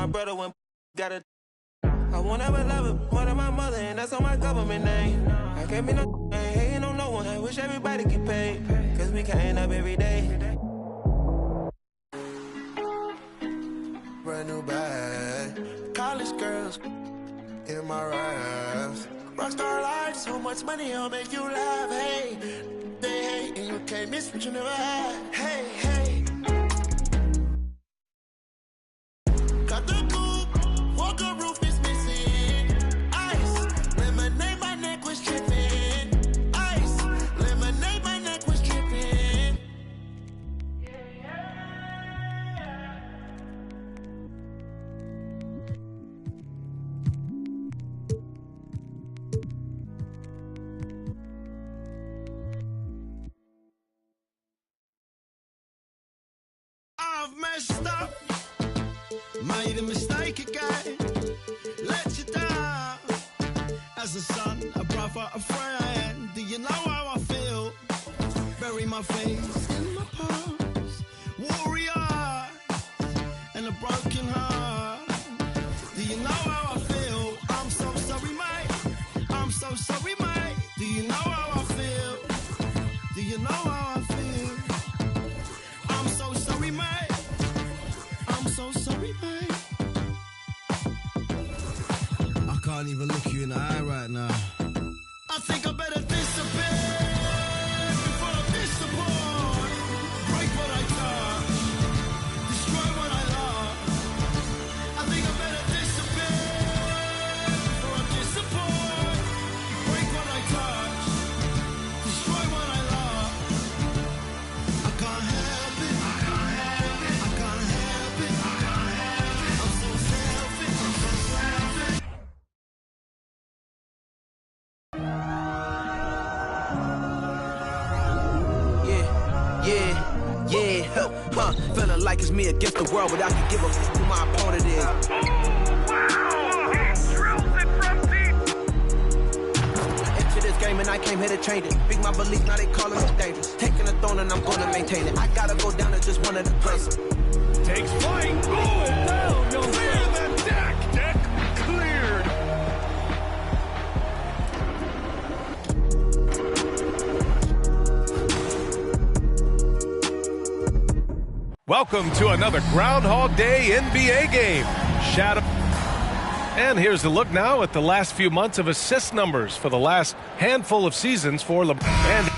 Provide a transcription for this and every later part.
my brother when got a. I won't ever love it more than my mother, and that's on my government name. I can't be no hating on no one. I wish everybody get paid, cause we counting up every day. Brand new bag, college girls in my raps. Rockstar life, so much money, it'll make you laugh. Hey, they hate, and you can't miss what you never had. Hey, hey. Got the coupe, walker roof is missing. Ice, lemonade, my neck was tripping. Ice, lemonade, my neck was tripping. I've messed up, made a mistake again, let you down. As a son, a brother, a friend, do you know how I feel? Bury my face in my past, warrior, and a broken heart. Do you know how I feel? I'm so sorry, mate. I'm so sorry, mate. Do you know how I feel? Do you know how I feel? I'm so sorry, mate. I'm so sorry, mate. I can't even look you in the eye right now. I think I better disappear before I disappoint. Break what I touch, destroy what I love. I think I better disappear before I disappoint. Break what I touch, destroy what I love. I can't help it. I can't help it. I can't help it. I can't help it. I'm so selfish. I'm so selfish. Feeling like it's me against the world, but I can give a fuck who my opponent is. Into this game and I came here to change it. Big my belief, now they calling me dangerous. Taking the throne and I'm gonna maintain it. I gotta go down to just one of the places. Takes flight. Going down. Clear the deck. Deck cleared. Welcome to another Groundhog Day NBA game. Shout out. And here's a look now at the last few months of assist numbers for the last handful of seasons for LeBron. And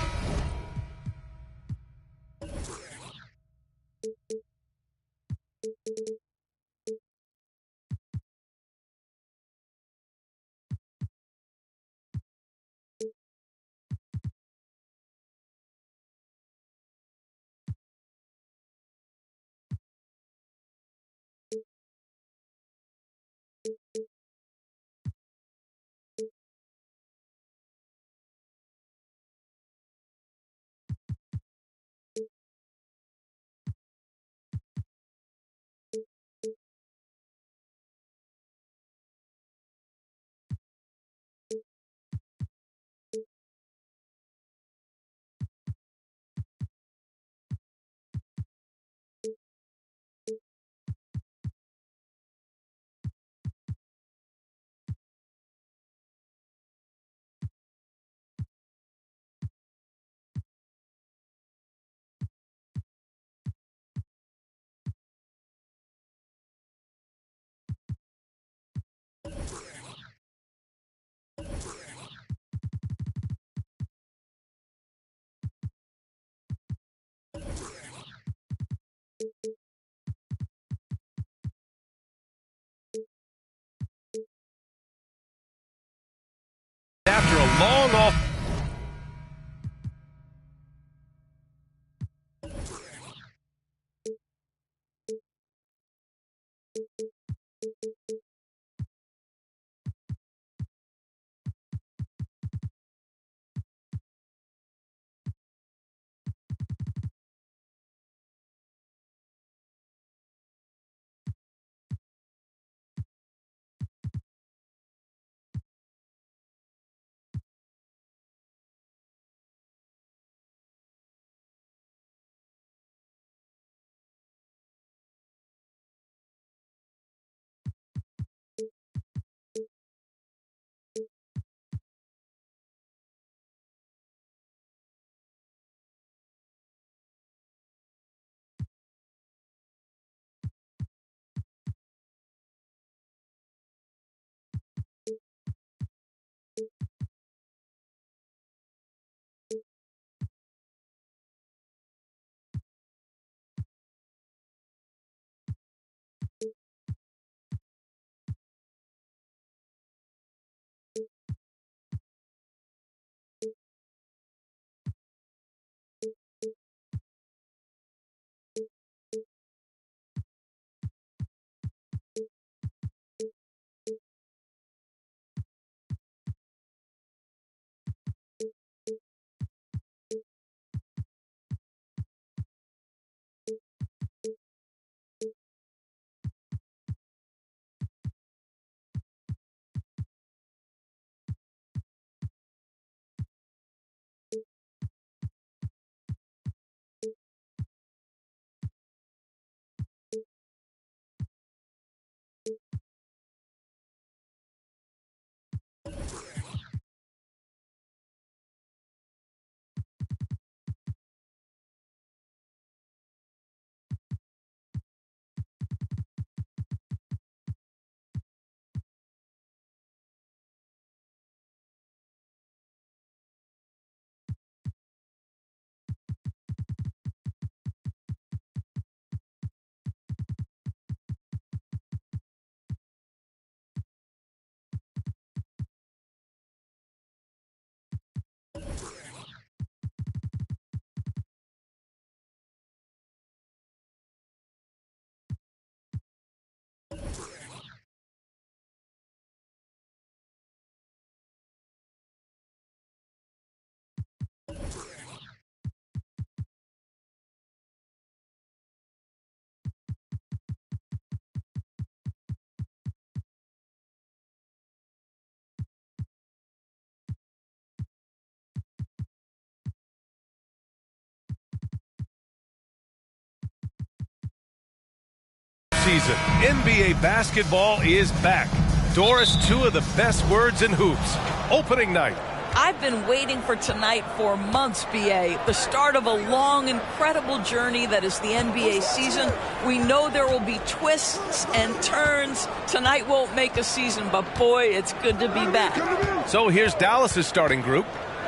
season. NBA basketball is back. Doris, two of the best words in hoops. Opening night. I've been waiting for tonight for months, BA. The start of a long, incredible journey that is the NBA season. We know there will be twists and turns. Tonight won't make a season, but boy, it's good to be back. So here's Dallas's starting group.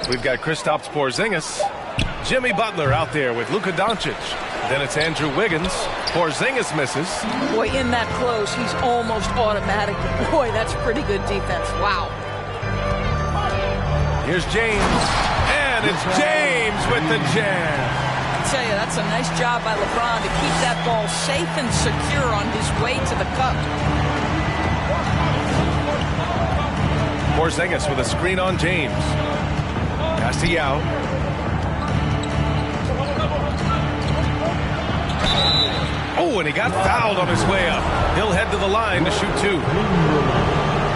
We've got Kristaps Porzingis, Jimmy Butler out there with Luka Doncic. Then it's Andrew Wiggins. Porzingis misses. Boy, in that close, he's almost automatic. Boy, that's pretty good defense. Wow. Here's James, and it's James with the jam. I tell you, that's a nice job by LeBron to keep that ball safe and secure on his way to the cup. Porzingis with a screen on James. Pass to Yao. Oh, and he got fouled on his way up. He'll head to the line to shoot two.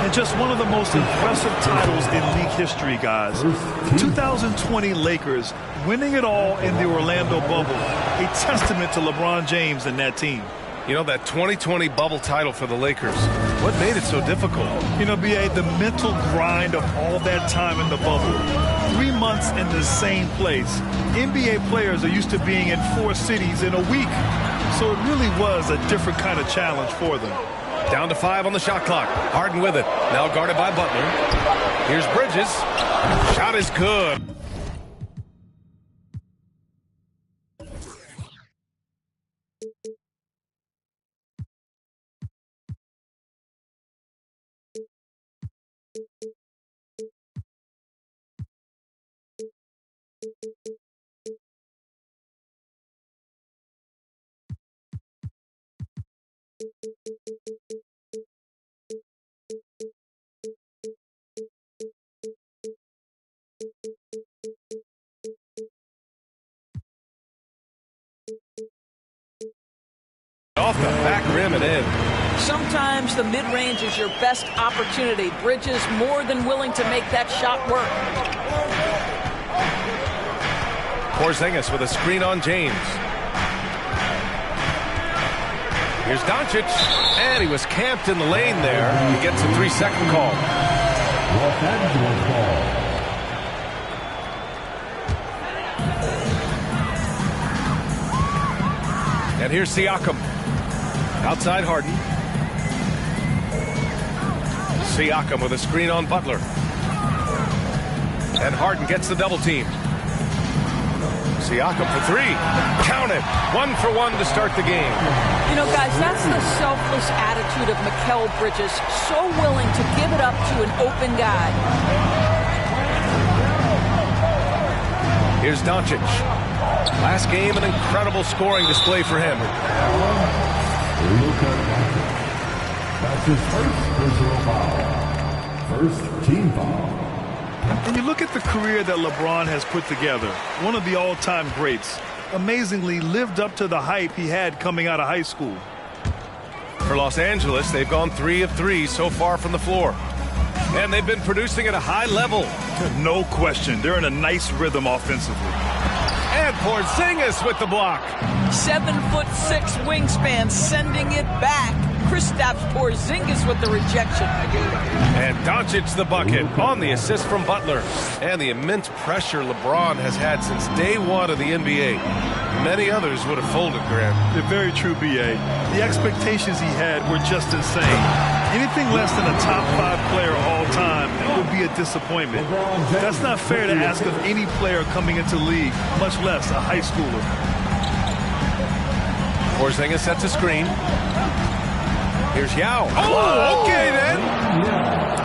And just one of the most impressive titles in league history, guys. 2020 Lakers winning it all in the Orlando bubble. A testament to LeBron James and that team. You know, that 2020 bubble title for the Lakers, what made it so difficult? You know, B.A., the mental grind of all that time in the bubble. 3 months in the same place. NBA players are used to being in 4 cities in a week. So it really was a different kind of challenge for them. Down to 5 on the shot clock. Harden with it. Now guarded by Butler. Here's Bridges. Shot is good. Off the back rim and in. Sometimes the mid-range is your best opportunity. Bridges more than willing to make that shot work. Porzingis with a screen on James. Here's Doncic, and he was camped in the lane there. He gets a 3-second call. Los Angeles ball. And here's Siakam. Outside Harden. Siakam with a screen on Butler. And Harden gets the double team. Siakam for 3. Count it. 1 for 1 to start the game. You know, guys, that's the selfless attitude of Mikal Bridges. So willing to give it up to an open guy. Here's Doncic. Last game, an incredible scoring display for him. That's his first personal foul. First team foul. And you look at the career that LeBron has put together, one of the all-time greats, amazingly lived up to the hype he had coming out of high school. For Los Angeles, they've gone 3 of 3 so far from the floor. And they've been producing at a high level. No question. They're in a nice rhythm offensively. And Porzingis with the block. 7'6" wingspan, sending it back. Kristaps Porzingis with the rejection. And Doncic the bucket on the assist from Butler. And the immense pressure LeBron has had since day one of the NBA. Many others would have folded, Grant. They're very true, B.A. The expectations he had were just insane. Anything less than a top 5 player all time would be a disappointment. That's not fair to ask of any player coming into the league, much less a high schooler. Porzingis sets a screen. Here's Yao. Oh, okay then.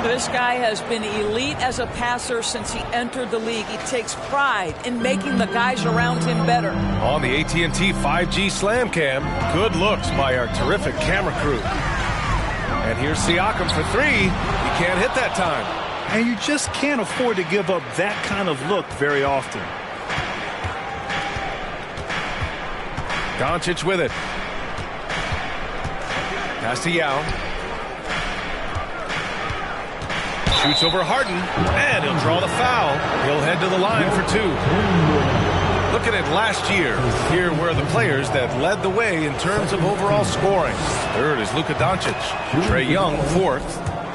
This guy has been elite as a passer since he entered the league. He takes pride in making the guys around him better. On the AT&T 5G Slam Cam, good looks by our terrific camera crew. And here's Siakam for 3. He can't hit that time. And you just can't afford to give up that kind of look very often. Doncic with it. Pass to Yao. Shoots over Harden, and he'll draw the foul. He'll head to the line for 2. Looking at last year, here were the players that led the way in terms of overall scoring. Third is Luka Doncic. Trae Young, fourth.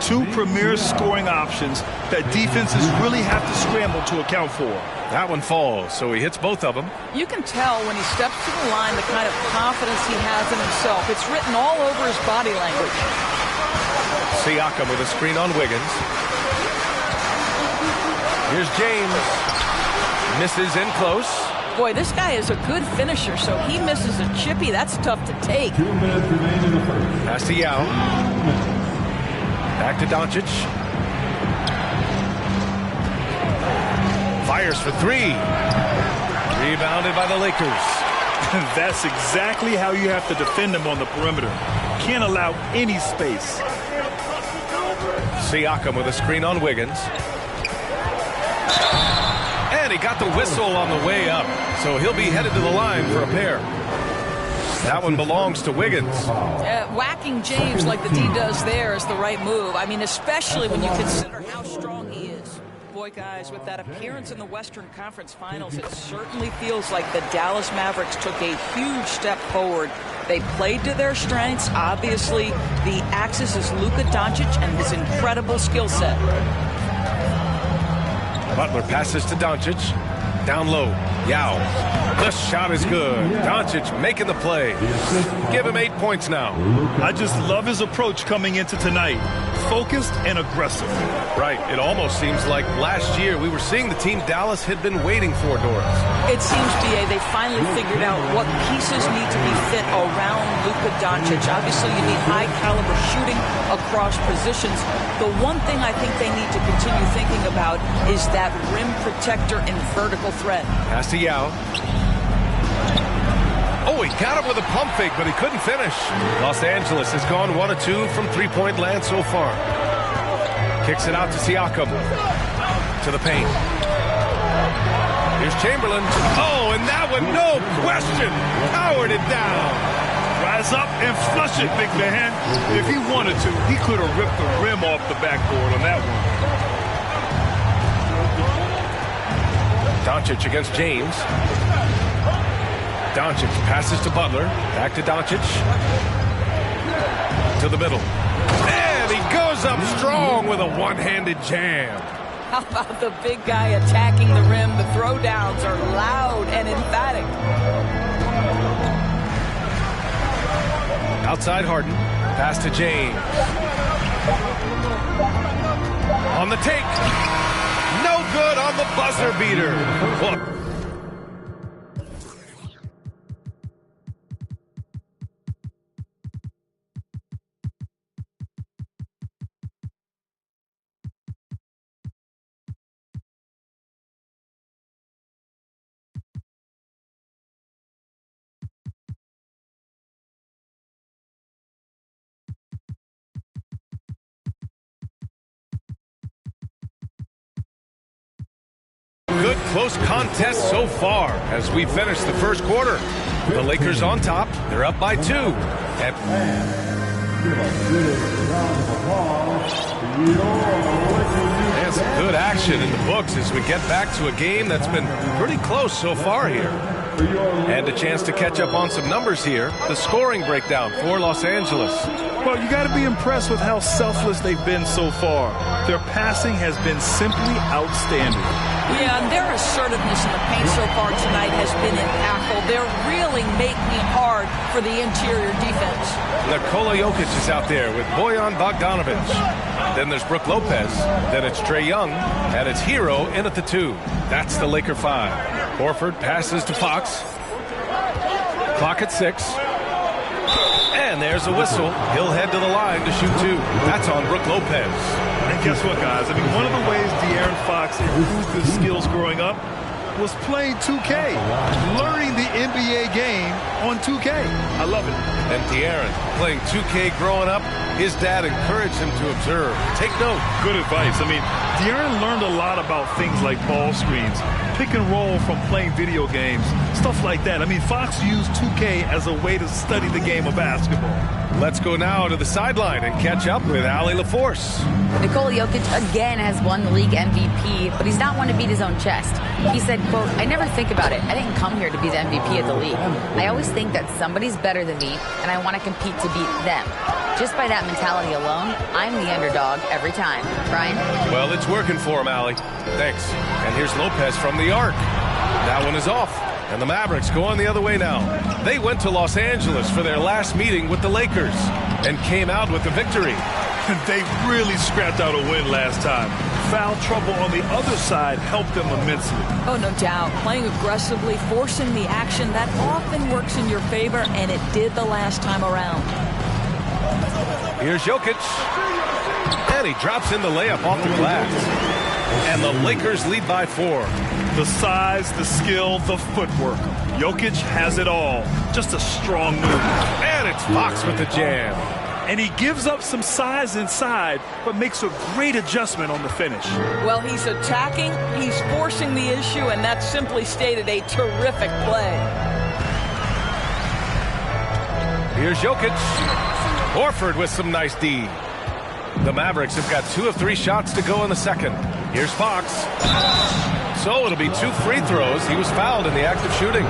Two premier scoring options that defenses really have to scramble to account for. That one falls, so he hits both of them. You can tell when he steps to the line the kind of confidence he has in himself. It's written all over his body language. Siakam with a screen on Wiggins. Here's James. Misses in close. Boy, this guy is a good finisher, so he misses a chippy. That's tough to take. 2 minutes remaining in the first. Pass to Yao. Back to Doncic. Fires for three. Rebounded by the Lakers. That's exactly how you have to defend him on the perimeter. Can't allow any space. Siakam with a screen on Wiggins. And he got the whistle on the way up, so he'll be headed to the line for a pair. That one belongs to Wiggins. Whacking James like the D does there is the right move. I mean, especially when you consider how strong he is. Boy, guys, with that appearance in the Western Conference Finals, it certainly feels like the Dallas Mavericks took a huge step forward. They played to their strengths. Obviously, the axis is Luka Doncic and his incredible skill set. Butler passes to Doncic. Down low. Yao. The shot is good. Doncic making the play. Give him 8 points now. I just love his approach coming into tonight. Focused and aggressive. Right. It almost seems like last year we were seeing the team Dallas had been waiting for, Doris. It seems, B.A., they finally figured out what pieces need to be fit around Luka Doncic. Obviously, you need high-caliber shooting across positions. The one thing I think they need to continue thinking about is that rim protector and vertical threat. Pass to Yao. Oh, he got him with a pump fake, but he couldn't finish. Los Angeles has gone 1 of 2 from three-point land so far. Kicks it out to Siakam. To the paint. Here's Chamberlain. Oh, and that one, no question, powered it down. Rise up and flush it, big man. If he wanted to, he could have ripped the rim off the backboard on that one. Doncic against James. Doncic passes to Butler. Back to Doncic. To the middle. And he goes up strong with a one-handed jam. How about the big guy attacking the rim? The throwdowns are loud and emphatic. Outside Harden. Pass to James. On the take. No good on the buzzer beater. Well, good close contest so far as we finish the first quarter. The Lakers on top. They're up by 2. And some good action in the books as we get back to a game that's been pretty close so far here. And a chance to catch up on some numbers here. The scoring breakdown for Los Angeles. Well, you got to be impressed with how selfless they've been so far. Their passing has been simply outstanding. Yeah, and their assertiveness in the paint so far tonight has been impactful. They're really making it hard for the interior defense. Nikola Jokic is out there with Bojan Bogdanovic. Then there's Brook Lopez. Then it's Trae Young. And it's Hero in at the 2. That's the Laker 5. Horford passes to Fox. Clock at 6. And there's a whistle. He'll head to the line to shoot 2. That's on Brook Lopez. And guess what, guys? I mean, one of the ways De'Aaron Fox improved his skills growing up was playing 2K, learning the NBA game on 2K. I love it. And De'Aaron playing 2K growing up His dad encouraged him to observe. Take note. Good advice. I mean, De'Aaron learned a lot about things like ball screens, pick and roll from playing video games, stuff like that. I mean, Fox used 2K as a way to study the game of basketball. Let's go now to the sideline and catch up with Allie LaForce. Nikola Jokic again has won the league MVP, but he's not one to beat his own chest. He said, quote, "I never think about it. I didn't come here to be the MVP of the league. I always think that somebody's better than me, and I want to compete to beat them. Just by that mentality alone, I'm the underdog every time." Brian? Well, it's working for him, Allie. Thanks. And here's Lopez from the arc. That one is off. And the Mavericks going the other way now. They went to Los Angeles for their last meeting with the Lakers and came out with the victory. They really scrapped out a win last time. Foul trouble on the other side helped them immensely. Oh, no doubt. Playing aggressively, forcing the action, that often works in your favor, and it did the last time around. Here's Jokic. And he drops in the layup off the glass. And the Lakers lead by 4. The size, the skill, the footwork. Jokic has it all. Just a strong move. And it's Fox with the jam. And he gives up some size inside, but makes a great adjustment on the finish. Well, he's attacking, he's forcing the issue, and that's simply stated a terrific play. Here's Jokic. Horford with some nice D. The Mavericks have got 2 of 3 shots to go in the second. Here's Fox. So it'll be 2 free throws. He was fouled in the act of shooting.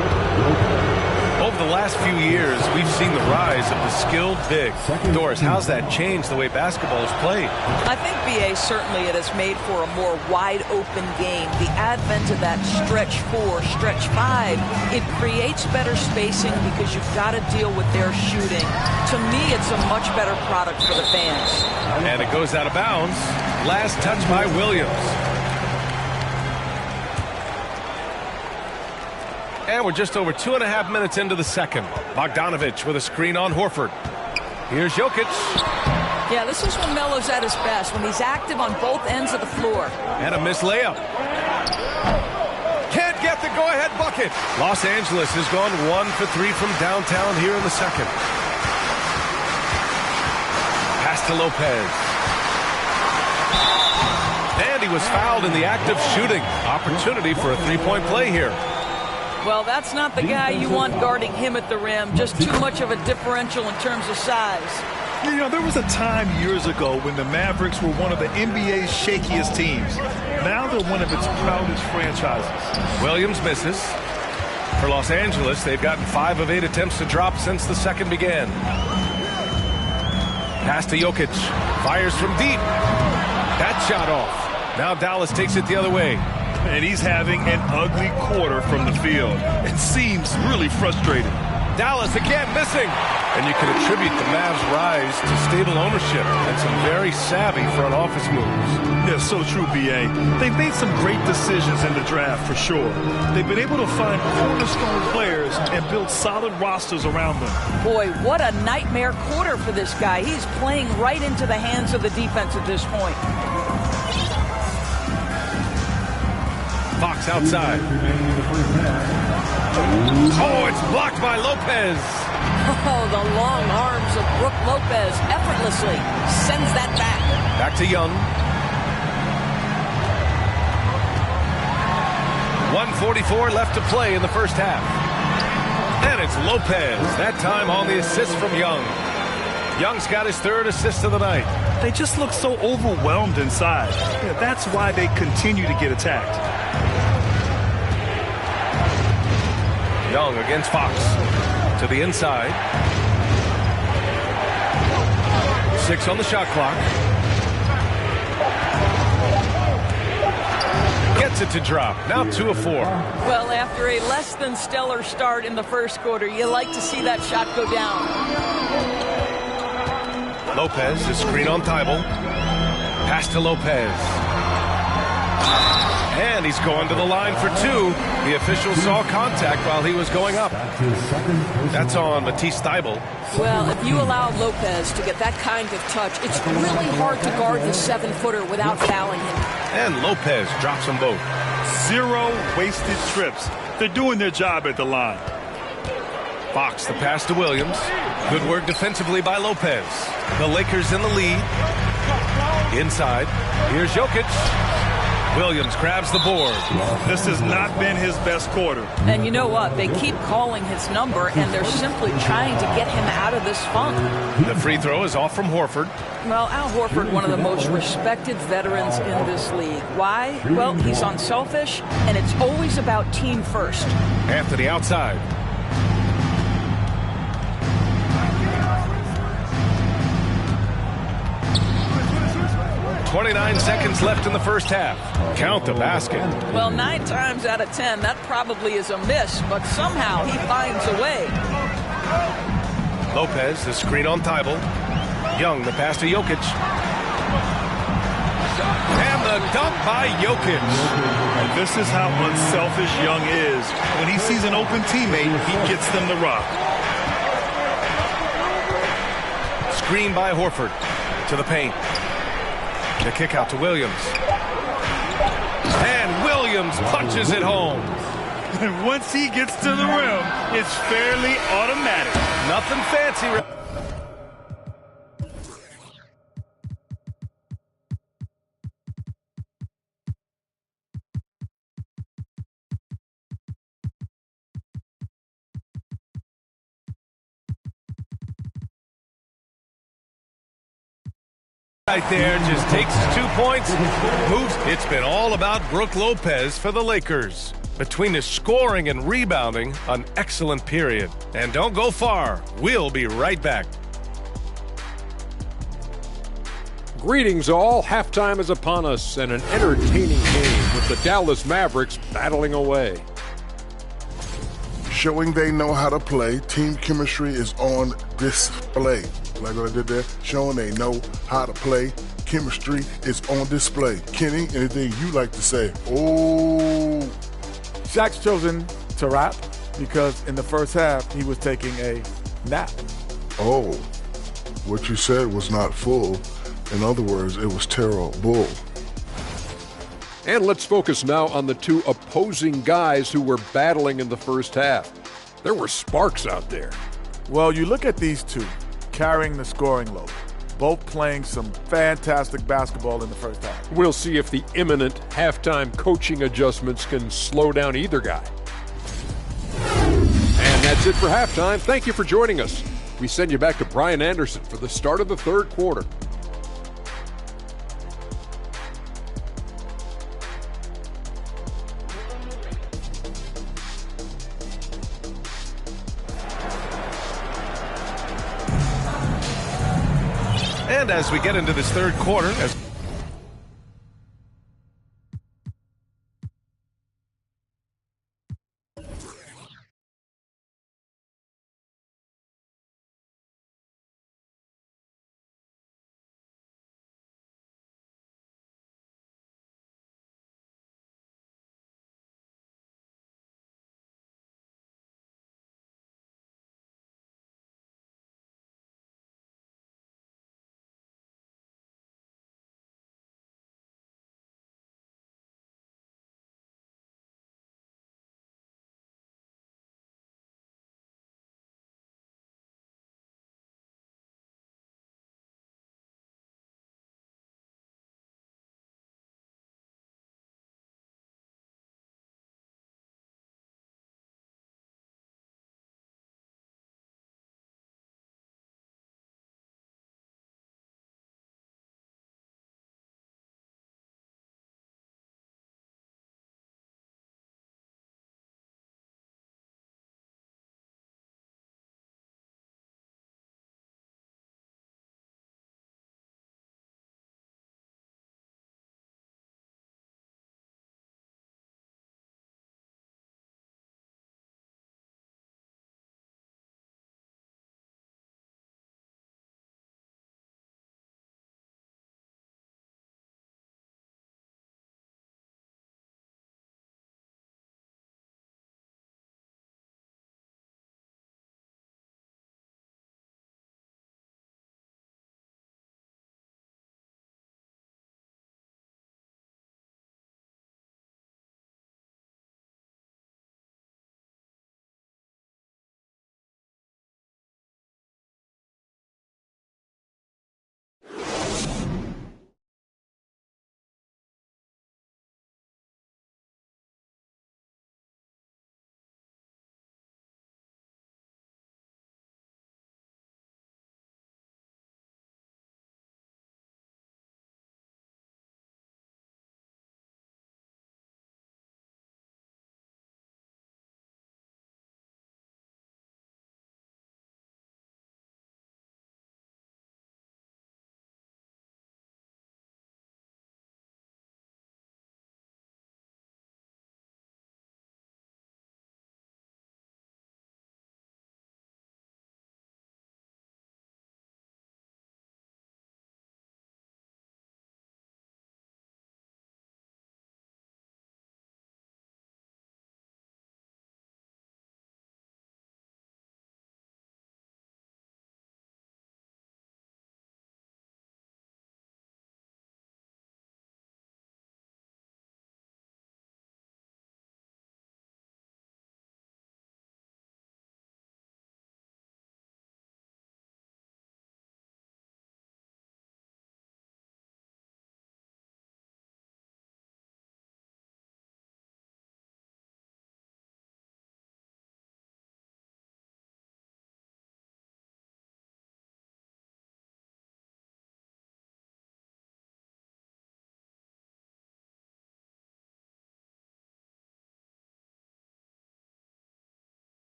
Over the last few years, we've seen the rise of the skilled big. Doris, how's that changed the way basketball is played? I think, B.A., certainly it has made for a more wide-open game. The advent of that stretch 4, stretch 5, it creates better spacing because you've got to deal with their shooting. To me, it's a much better product for the fans. And it goes out of bounds. Last touch by Williams. And we're just over 2.5 minutes into the second. Bogdanovich with a screen on Horford. Here's Jokic. Yeah, this is when Melo's at his best, when he's active on both ends of the floor. And a missed layup. Can't get the go-ahead bucket. Los Angeles has gone 1 for 3 from downtown here in the second. Pass to Lopez. And he was fouled in the act of shooting. Opportunity for a 3-point play here. Well, that's not the guy you want guarding him at the rim. Just too much of a differential in terms of size. You know, there was a time years ago when the Mavericks were one of the NBA's shakiest teams. Now they're one of its proudest franchises. Williams misses. For Los Angeles, they've gotten 5 of 8 attempts to drop since the second began. Pass to Jokic. Fires from deep. That shot off. Now Dallas takes it the other way. And he's having an ugly quarter from the field. It seems really frustrating. Dallas again missing. And you can attribute the Mavs' rise to stable ownership and some very savvy front office moves. Yeah, so true, B.A. They've made some great decisions in the draft, for sure. They've been able to find cornerstone players and build solid rosters around them. Boy, what a nightmare quarter for this guy. He's playing right into the hands of the defense at this point. Fox outside. Oh, it's blocked by Lopez. Oh, the long arms of Brook Lopez effortlessly sends that back. Back to Young. 1:44 left to play in the first half. And it's Lopez, that time on the assist from Young. Young's got his 3rd assist of the night. They just look so overwhelmed inside. Yeah, that's why they continue to get attacked. Young against Fox. To the inside. 6 on the shot clock. Gets it to drop. Now 2 of 4. Well, after a less than stellar start in the first quarter, you like to see that shot go down. Lopez, his screen on Thibault. Pass to Lopez. And he's going to the line for 2. The official saw contact while he was going up. That's on Matisse Thibault. Well, if you allow Lopez to get that kind of touch, it's really hard to guard the 7-footer without fouling him. And Lopez drops them both. 0 wasted trips. They're doing their job at the line. Fox, the pass to Williams, Good work defensively by Lopez. The Lakers in the lead. Inside. Here's Jokic. Williams grabs the board. This has not been his best quarter. And you know what? They keep calling his number, and they're simply trying to get him out of this funk. The free throw is off from Horford. Well, Al Horford, one of the most respected veterans in this league. Why? Well, he's unselfish, and it's always about team first. Anthony outside. .29 seconds left in the first half. Count the basket. Well, 9 times out of 10, that probably is a miss, but somehow he finds a way. Lopez, the screen on Thibault. Young, the pass to Jokic. And the dunk by Jokic. And this is how unselfish Young is. When he sees an open teammate, he gets them the rock. Screen by Horford. To the paint. The kick out to Williams. And Williams punches it home. And once he gets to the rim, it's fairly automatic. Nothing fancy. Right there, just takes his 2 points, moves. It's been all about Brook Lopez for the Lakers. Between his scoring and rebounding, an excellent period. And don't go far. We'll be right back. Greetings all. Halftime is upon us and an entertaining game with the Dallas Mavericks battling away. Showing they know how to play, team chemistry is on display. Like what I did there, showing they know how to play, chemistry is on display. Kenny, anything you like to say? Oh. Shaq's chosen to rap because in the first half, he was taking a nap. Oh, what you said was not full. In other words, it was terrible. And let's focus now on the two opposing guys who were battling in the first half. There were sparks out there. Well, you look at these two carrying the scoring load, both playing some fantastic basketball in the first half. We'll see if the imminent halftime coaching adjustments can slow down either guy. And that's it for halftime. Thank you for joining us. We send you back to Brian Anderson for the start of the third quarter. And as we get into this third quarter, as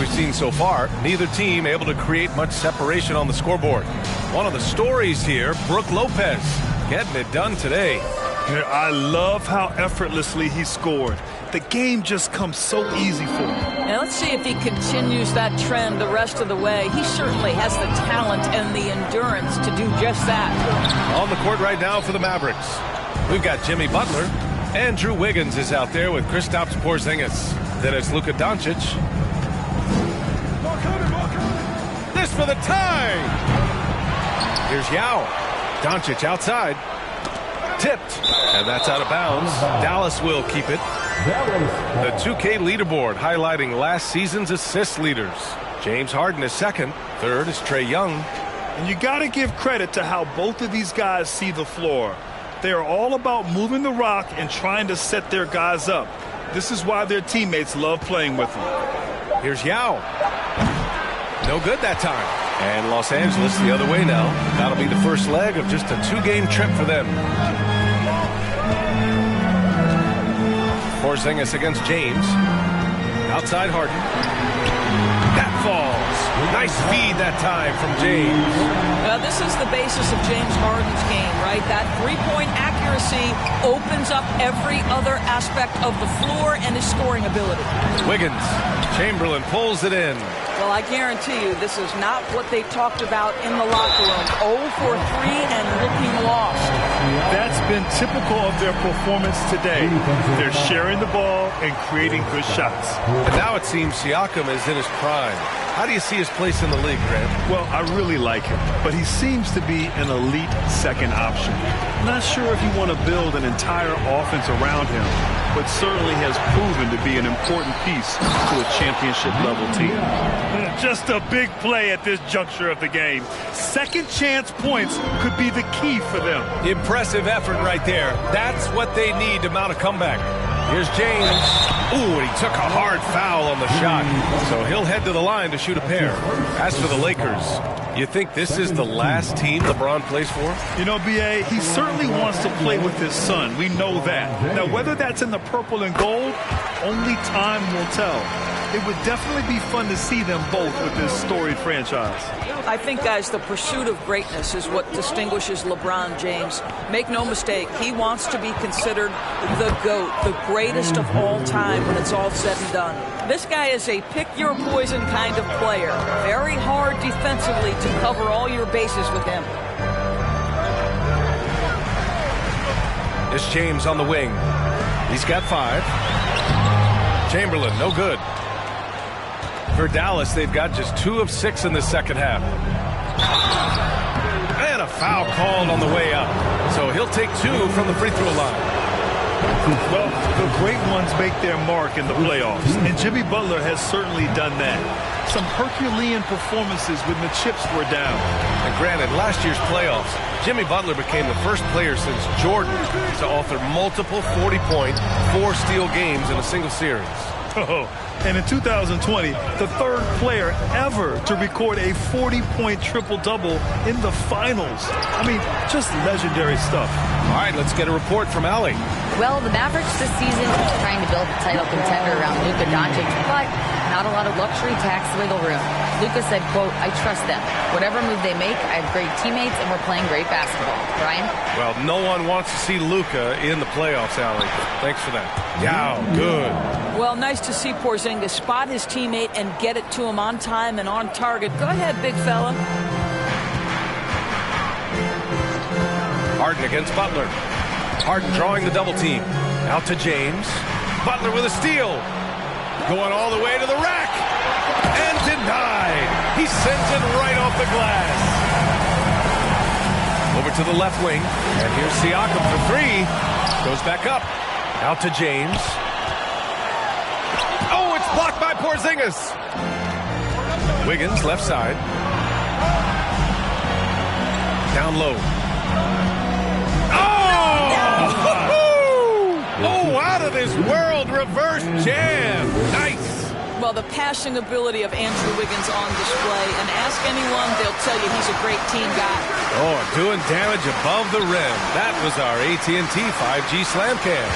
we've seen so far, neither team able to create much separation on the scoreboard. One of the stories here, Brook Lopez, getting it done today. I love how effortlessly he scored. The game just comes so easy for him. Now let's see if he continues that trend the rest of the way. He certainly has the talent and the endurance to do just that. On the court right now for the Mavericks, we've got Jimmy Butler. Andrew Wiggins is out there with Kristaps Porzingis. Then it's Luka Doncic. This for the tie. Here's Yao. Doncic outside. Tipped. And that's out of bounds. Dallas will keep it. The 2K leaderboard highlighting last season's assist leaders. James Harden is second. Third is Trae Young. And you got to give credit to how both of these guys see the floor. They are all about moving the rock and trying to set their guys up. This is why their teammates love playing with them. Here's Yao. No good that time. And Los Angeles the other way now. That'll be the first leg of just a 2-game trip for them. Porzingis against James. Outside Harden. That falls. Nice feed that time from James. Now this is the basis of James Harden's game, right? That three-point accuracy opens up every other aspect of the floor and his scoring ability. Wiggins. Chamberlain pulls it in. Well, I guarantee you this is not what they talked about in the locker room. 0 for 3 and looking lost. That's been typical of their performance today. They're sharing the ball and creating good shots. And now it seems Siakam is in his prime. How do you see his place in the league, Grant? Well, I really like him, but he seems to be an elite second option. Not sure if you want to build an entire offense around him, but certainly has proven to be an important piece to a championship-level team. Just a big play at this juncture of the game. Second chance points could be the key for them. Impressive effort right there. That's what they need to mount a comeback. Here's James. Ooh, and he took a hard foul on the shot. So he'll head to the line to shoot a pair. As for the Lakers, you think this is the last team LeBron plays for? You know, B.A., he certainly wants to play with his son. We know that. Now, whether that's in the purple and gold, only time will tell. It would definitely be fun to see them both with this storied franchise. I think, guys, the pursuit of greatness is what distinguishes LeBron James. Make no mistake, he wants to be considered the GOAT, the greatest of all time when it's all said and done. This guy is a pick-your-poison kind of player. Very hard defensively to cover all your bases with him. It's James on the wing. He's got 5. Chamberlain, no good. For Dallas, they've got just 2 of 6 in the second half. And a foul called on the way up. So he'll take 2 from the free throw line. Well, the great ones make their mark in the playoffs, and Jimmy Butler has certainly done that. Some Herculean performances when the chips were down. And granted, last year's playoffs, Jimmy Butler became the first player since Jordan to author multiple 40-point, 4-steal games in a single series. Oh, and in 2020, the third player ever to record a 40-point triple-double in the finals. I mean, just legendary stuff. All right, let's get a report from Allie. Well, the Mavericks this season are trying to build a title contender around Luka Doncic, but not a lot of luxury tax wiggle room. Luka said, quote, I trust them. Whatever move they make, I have great teammates, and we're playing great basketball. Brian? Well, no one wants to see Luka in the playoffs, Allie. Thanks for that. Yeah, good. Well, nice to see Porzingis spot his teammate and get it to him on time and on target. Go ahead, big fella. Harden against Butler. Harden drawing the double team. Out to James. Butler with a steal. Going all the way to the rack. And denied. He sends it right off the glass. Over to the left wing. And here's Siakam for 3. Goes back up. Out to James. Oh, it's blocked by Porzingis. Wiggins, left side. Down low. Oh, out of this world reverse jam. Nice. Well, the passing ability of Andrew Wiggins on display, and ask anyone, they'll tell you he's a great team guy. Oh, doing damage above the rim. That was our AT&T 5G slam cam.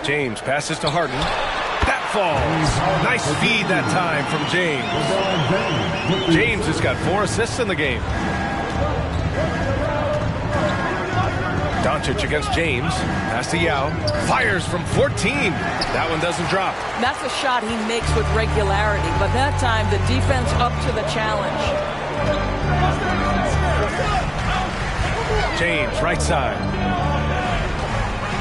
James passes to Harden. That falls. Nice feed that time from James. James has got 4 assists in the game. Doncic against James. Pass to Yao. Fires from 14. That one doesn't drop. That's a shot he makes with regularity, but that time the defense up to the challenge. James, right side.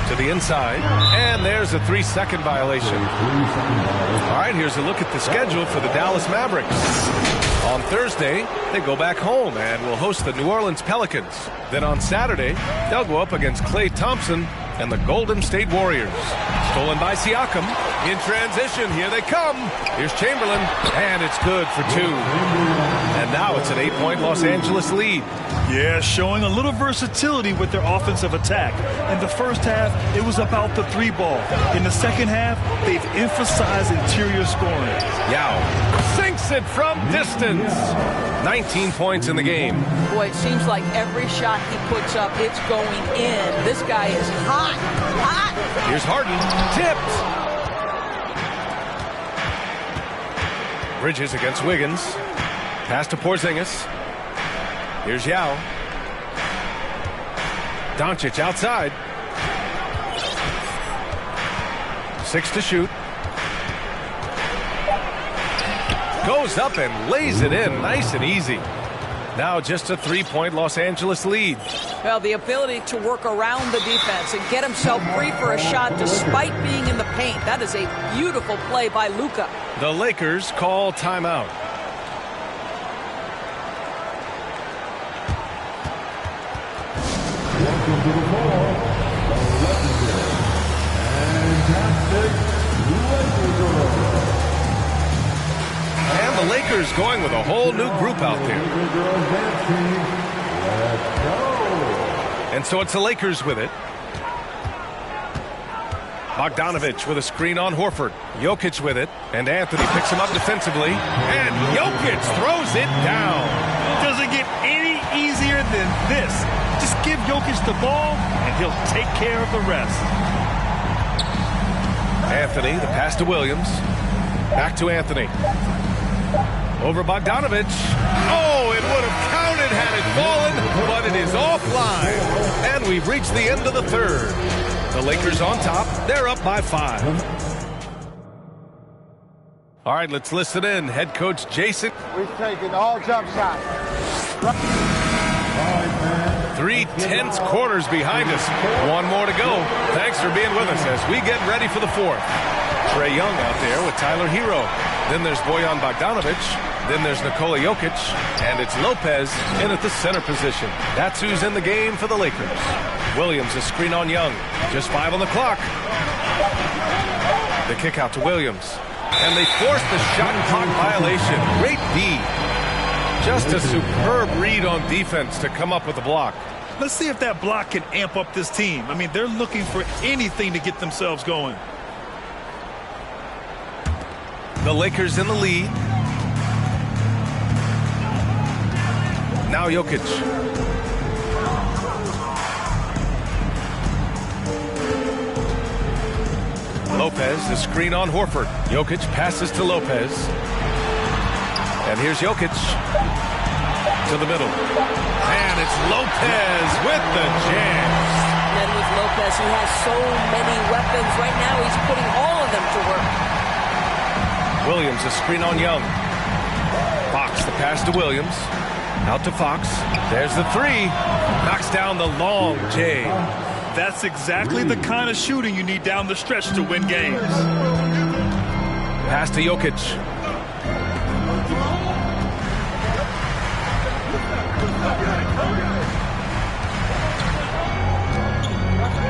To the inside. And there's a 3-second violation. All right, here's a look at the schedule for the Dallas Mavericks. On Thursday, they go back home and will host the New Orleans Pelicans. Then on Saturday, they'll go up against Klay Thompson and the Golden State Warriors. Stolen by Siakam. In transition, here they come. Here's Chamberlain, and it's good for 2. And now it's an 8-point Los Angeles lead. Yeah, showing a little versatility with their offensive attack. In the first half, it was about the 3-ball. In the second half, they've emphasized interior scoring. Yao sinks it from distance. 19 points in the game. Boy, it seems like every shot he puts up, it's going in. This guy is hot, hot. Here's Harden, tipped. Bridges against Wiggins. Pass to Porzingis. Here's Yao. Doncic outside. 6 to shoot. Goes up and lays it in nice and easy. Now just a 3-point Los Angeles lead. Well, the ability to work around the defense and get himself free for a shot despite being in the paint. That is a beautiful play by Luka. The Lakers call timeout. Welcome to the floor, the legendary, fantastic Lakers. And the Lakers going with a whole new group out there. And so it's the Lakers with it. Bogdanovich with a screen on Horford. Jokic with it. And Anthony picks him up defensively. And Jokic throws it down. Doesn't get any easier than this. Just give Jokic the ball, and he'll take care of the rest. Anthony, the pass to Williams. Back to Anthony. Over Bogdanovich. Oh, it would have counted had it fallen, but it is offline. And we've reached the end of the third. The Lakers on top. They're up by 5. All right, let's listen in. Head coach Jason. We've taken all jump shots. 3 tense quarters behind us. 1 more to go. Thanks for being with us as we get ready for the 4th. Trae Young out there with Tyler Hero. Then there's Bojan Bogdanovich. Then there's Nikola Jokic. And it's Lopez in at the center position. That's who's in the game for the Lakers. Williams, a screen on Young. Just 5 on the clock. The kick out to Williams. And they force the shot clock violation. Great D. Just a superb read on defense to come up with the block. Let's see if that block can amp up this team. I mean, they're looking for anything to get themselves going. The Lakers in the lead. Now Jokic. Lopez, the screen on Horford. Jokic passes to Lopez. And here's Jokic to the middle. And it's Lopez with the jam. And with Lopez, he has so many weapons. Right now, he's putting all of them to work. Williams, a screen on Young. Fox, the pass to Williams. Out to Fox. There's the 3. Knocks down the long J. That's exactly the kind of shooting you need down the stretch to win games. Pass to Jokic.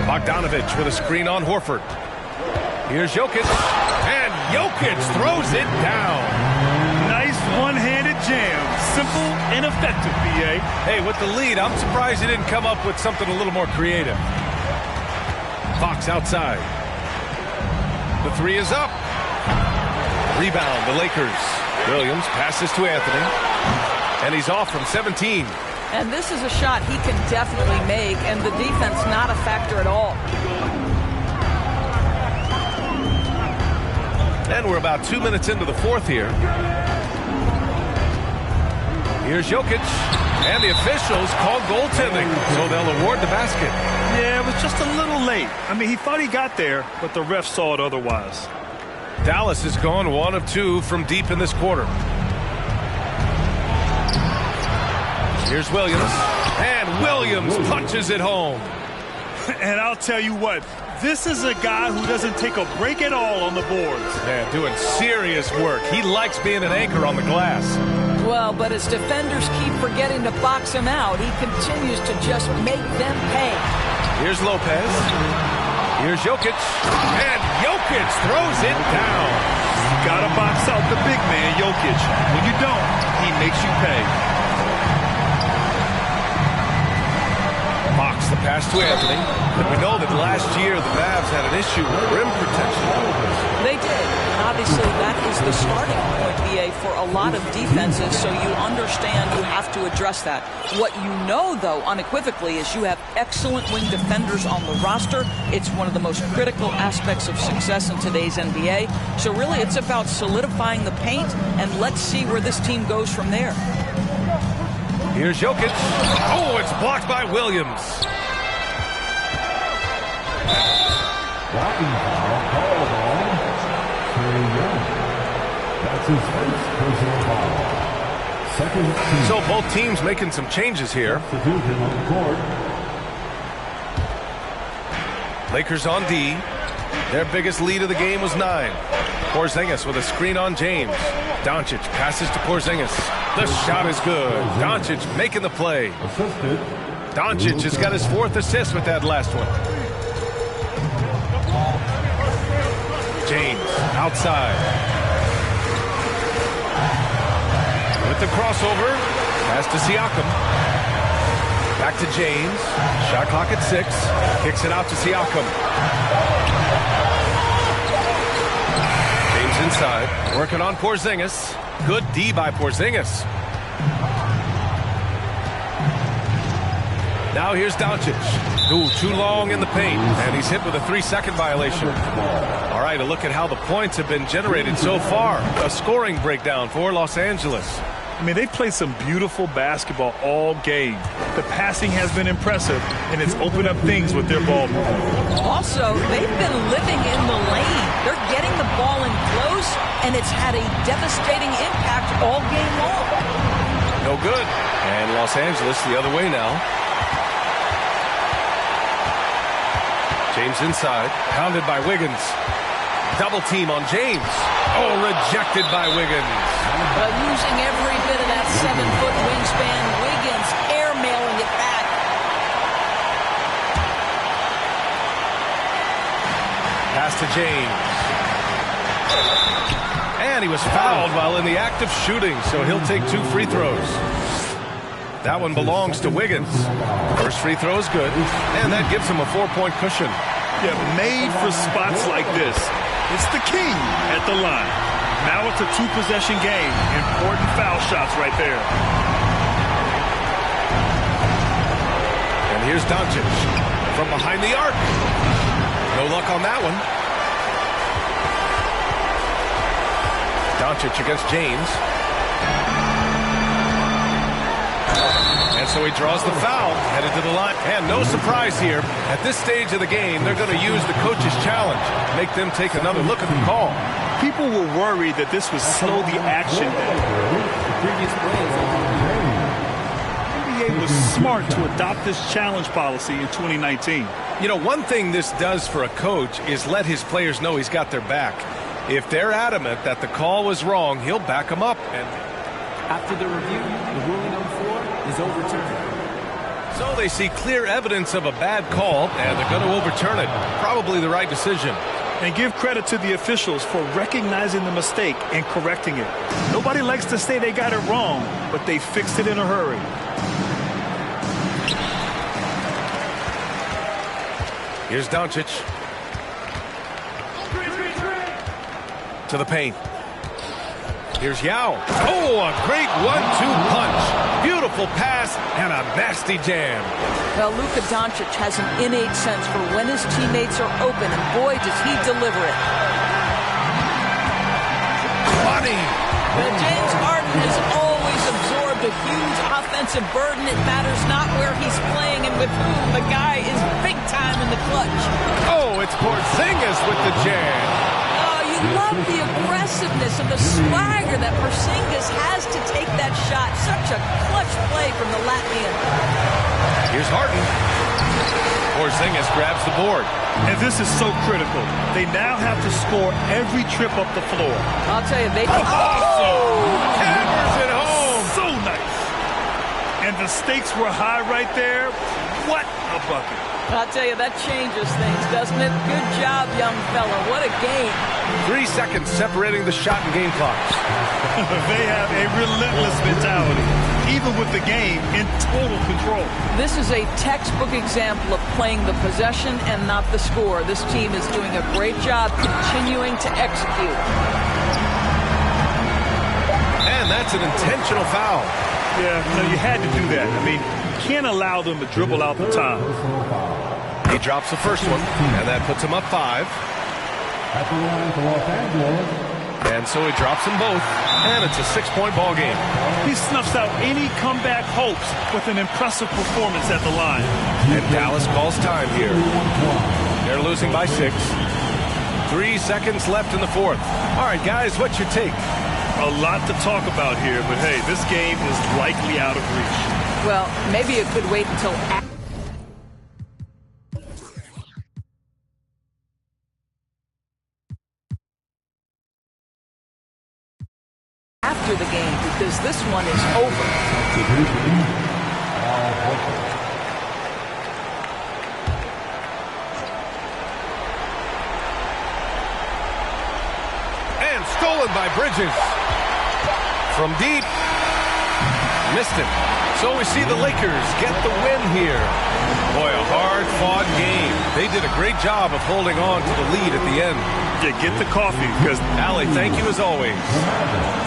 Bogdanovich with a screen on Horford. Here's Jokic. And Jokic throws it down. Nice one-handed jam. Simple and effective, B.A. Hey, with the lead, I'm surprised he didn't come up with something a little more creative. Fox outside. The 3 is up. Rebound, the Lakers. Williams passes to Anthony. And he's off from 17. And this is a shot he can definitely make, and the defense not a factor at all. And we're about 2 minutes into the fourth here. Here's Jokic. And the officials call goaltending, so they'll award the basket. Yeah, it was just a little late. I mean, he thought he got there, but the ref saw it otherwise. Dallas has gone 1 of 2 from deep in this quarter. Here's Williams. And Williams punches it home. And I'll tell you what, this is a guy who doesn't take a break at all on the boards. Man, doing serious work. He likes being an anchor on the glass. Well, but as defenders keep forgetting to box him out, he continues to just make them pay. Here's Lopez. Here's Jokic. And Jokic throws it down. You gotta box out the big man, Jokic. When you don't, he makes you pay. Mox the pass to Anthony. But we know that last year the Mavs had an issue with rim protection. They did. And obviously that is the starting point, BA, for a lot of defenses, so you understand you have to address that. What you know, though, unequivocally, is you have excellent wing defenders on the roster. It's one of the most critical aspects of success in today's NBA. So really it's about solidifying the paint, and let's see where this team goes from there. Here's Jokic. Oh, it's blocked by Williams. Blocking foul called on Trae Young. That's his first personal foul. Second team. So both teams making some changes here. Substitution on the court. Lakers on D. Their biggest lead of the game was 9. Porzingis with a screen on James. Doncic passes to Porzingis. The shot is good. Doncic making the play. Assisted. Doncic has got his 4th assist with that last one. James outside. With the crossover. Pass to Siakam. Back to James. Shot clock at 6. Kicks it out to Siakam. James inside. Working on Porzingis. Good D by Porzingis. Now here's Doncic. Ooh, too long in the paint. And he's hit with a 3-second violation. All right, a look at how the points have been generated so far. A scoring breakdown for Los Angeles. I mean, they've played some beautiful basketball all game. The passing has been impressive, and it's opened up things with their ball movement. Also, they've been living in the lane. They're getting the ball in close, and it's had a devastating impact all game long. No good. And Los Angeles the other way now. James inside, pounded by Wiggins. Double team on James. Oh, rejected by Wiggins. Using every bit of that 7-foot wingspan, Wiggins airmailing it back. Pass to James. And he was fouled while in the act of shooting, so he'll take 2 free throws. That one belongs to Wiggins. First free throw is good, and that gives him a 4-point cushion. Yeah, made for spots like this. It's the king at the line. Now it's a 2-possession game. Important foul shots right there. And here's Doncic from behind the arc. No luck on that one. Doncic against James. And so he draws the foul, headed to the line. And no surprise here. At this stage of the game, they're going to use the coach's challenge. Make them take another look at the call. People were worried that this would slow the action down. The NBA was smart to adopt this challenge policy in 2019. You know, one thing this does for a coach is let his players know he's got their back. If they're adamant that the call was wrong, he'll back them up. And after the review, the ruling on the floor is overturned. So they see clear evidence of a bad call, and they're going to overturn it. Probably the right decision. And give credit to the officials for recognizing the mistake and correcting it. Nobody likes to say they got it wrong, but they fixed it in a hurry. Here's Doncic. To the paint. Here's Yao. Oh, a great 1-2 punch. Beautiful pass and a nasty jam. Well, Luka Doncic has an innate sense for when his teammates are open, and boy, does he deliver it. Hardy. Well, James Harden has always absorbed a huge offensive burden. It matters not where he's playing and with whom. The guy is big time in the clutch. Oh, it's Porzingis with the jam. Oh, you love the aggressiveness and the swagger that Porzingis has to take that shot. Such a clutch play from the Latvian. Here's Harden. Porzingis grabs the board. And this is so critical. They now have to score every trip up the floor. I'll tell you, they... Hammers it home. So nice. And the stakes were high right there. What a bucket. I'll tell you, that changes things, doesn't it? Good job, young fella. What a game. 3 seconds separating the shot and game clocks. They have a relentless mentality, even with the game in total control. This is a textbook example of playing the possession and not the score. This team is doing a great job continuing to execute. And that's an intentional foul. Yeah, no, you had to do that. I mean, you can't allow them to dribble out the time. He drops the first one, and that puts him up 5. At the line for Los Angeles. And so he drops them both, and it's a 6-point ball game. He snuffs out any comeback hopes with an impressive performance at the line. And Dallas calls time here. They're losing by 6. 3 seconds left in the fourth. All right, guys, what's your take? A lot to talk about here, but hey, this game is likely out of reach. Well, maybe it could wait until after the game, because this one is over. And stolen by Bridges. From deep. Missed it. So we see the Lakers get the win here. Boy, a hard-fought game. They did a great job of holding on to the lead at the end. Yeah, get the coffee, because... Allie, thank you as always.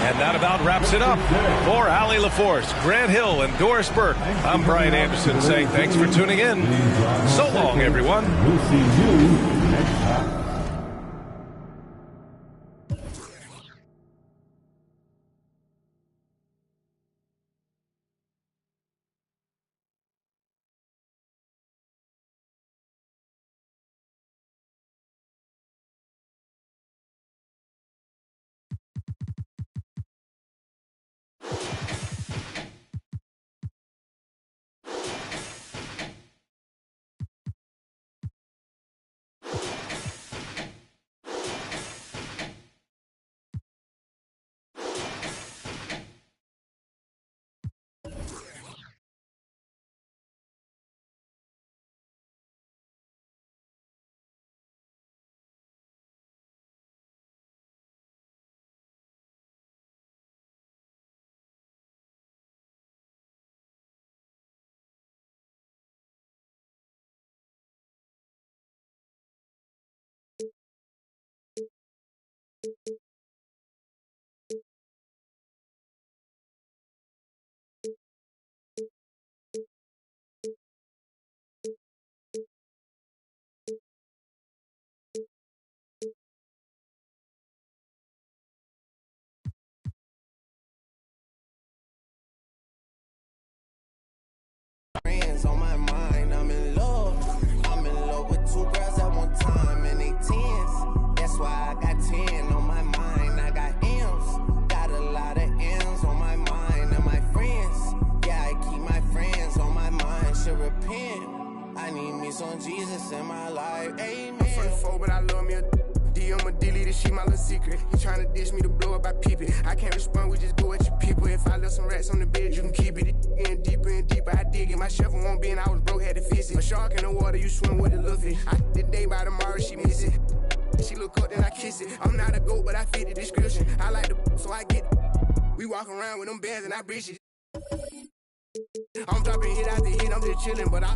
And that about wraps it up. For Allie LaForce, Grant Hill, and Doris Burke, I'm Brian Anderson saying thanks for tuning in. So long, everyone. We'll see you next time. Friends on my mind, I'm in love. I'm in love with 2 girls at one time, and they 10s. That's why I got 10 on my mind. I got M's, got a lot of M's on my mind. And my friends, yeah, I keep my friends on my mind. Should repent. I need me some Jesus in my life. Amen. I'm 24, but I love me a I'ma delete this shit, my little secret. He tryna dish me to blow up, I peep it. I can't respond, we just go at your people. If I left some rats on the bed, you can keep it. Getting deeper and deeper, I dig it. My shovel won't be, and I was broke, had to fix it. A shark in the water, you swim with a little fish. I did the day by tomorrow, she miss it. She look up, then I kiss it. I'm not a goat, but I fit the description. I like the so I get it. We walk around with them bands and I breach it. I'm dropping hit after hit, I'm just chillin', but I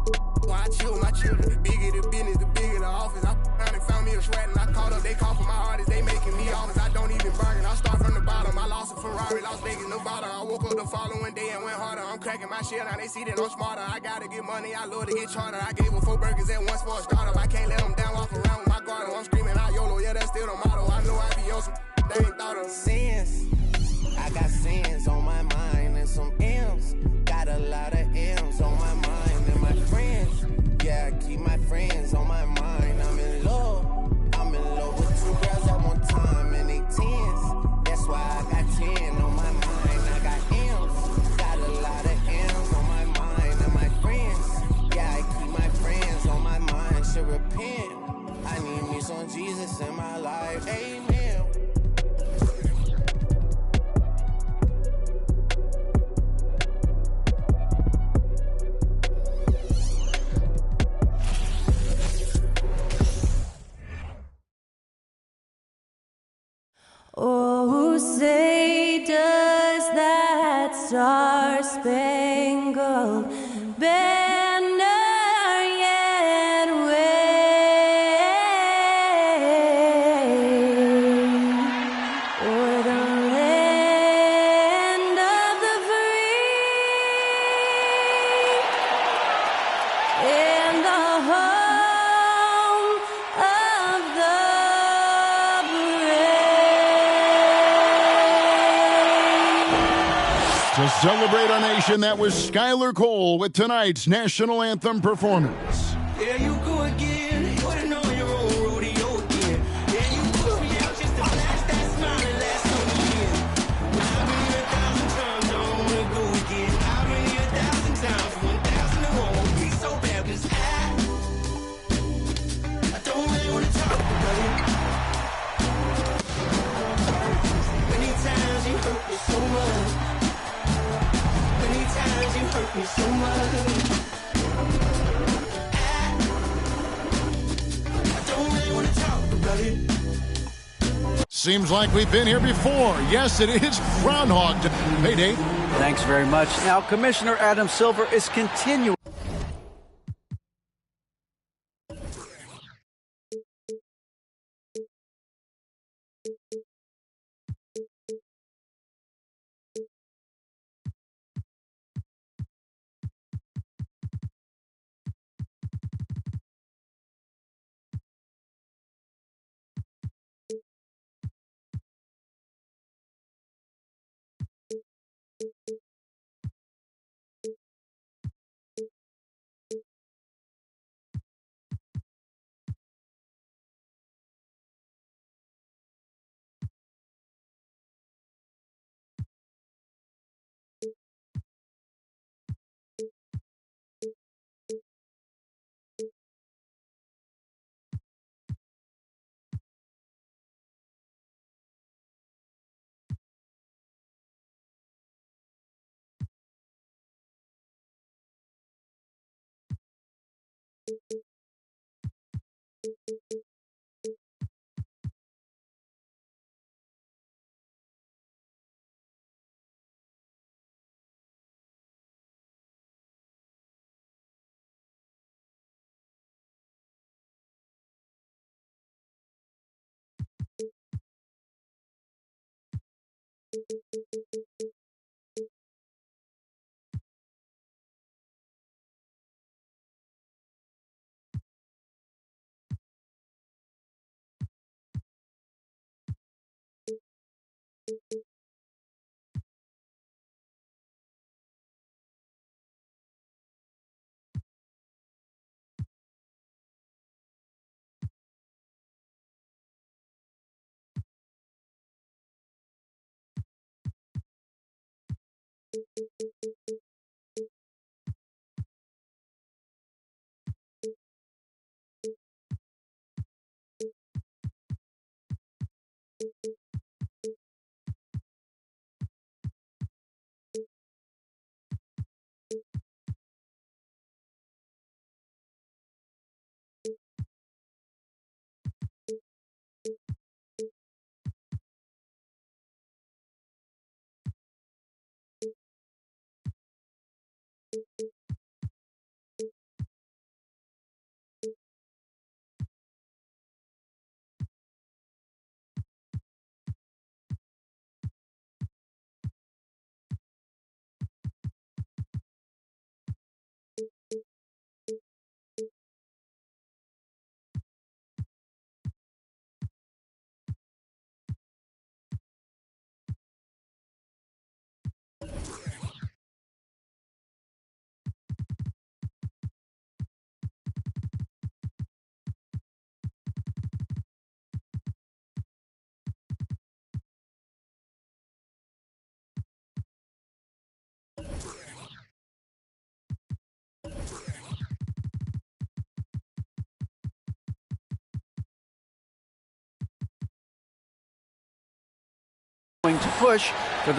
chill with my children. Bigger the business, the bigger the office. I found and found me a shred and I called up, they call for my artists, they making me offers. I don't even bargain, I start from the bottom. I lost a Ferrari, Las Vegas, Nevada. I woke up the following day and went harder. I'm cracking my shit, now they see that I'm smarter. I gotta get money, I love to get charter. I gave her 4 burgers at once for a startup. I can't let them down, walk around with my guard. I'm screaming out YOLO, yeah, that's still the motto. I know I be on some Sins. I got sins on my mind and some M's. Got a lot of M's on my mind and my friends. Yeah, I keep my friends on my mind. I'm in love. I'm in love with two girls at one time and they tens. That's why I got 10 on my mind. I got M's. Got a lot of M's on my mind and my friends. Yeah, I keep my friends on my mind. Should repent. I need me some Jesus in my life. Amen. Oh, say does that star-spangled banner yet wave o'er the land of the free and the home of the To celebrate our nation, that was Skylar Cole with tonight's national anthem performance. There you go again, putting on your own rodeo again. Yeah, you push me out just to flash that smile and last on the year. I've been here 1,000 times, I don't wanna go again. I've been here 1,000 times, 1,000 it won't be so bad, 'cause I don't really wanna talk about it. Many times you hurt me so much. Many times you hurt me so much. I don't really want to talk about it. Seems like we've been here before. Yes, it is Groundhog Day. Hey, Dave. Thanks very much. Now, Commissioner Adam Silver is continuing. going to push for the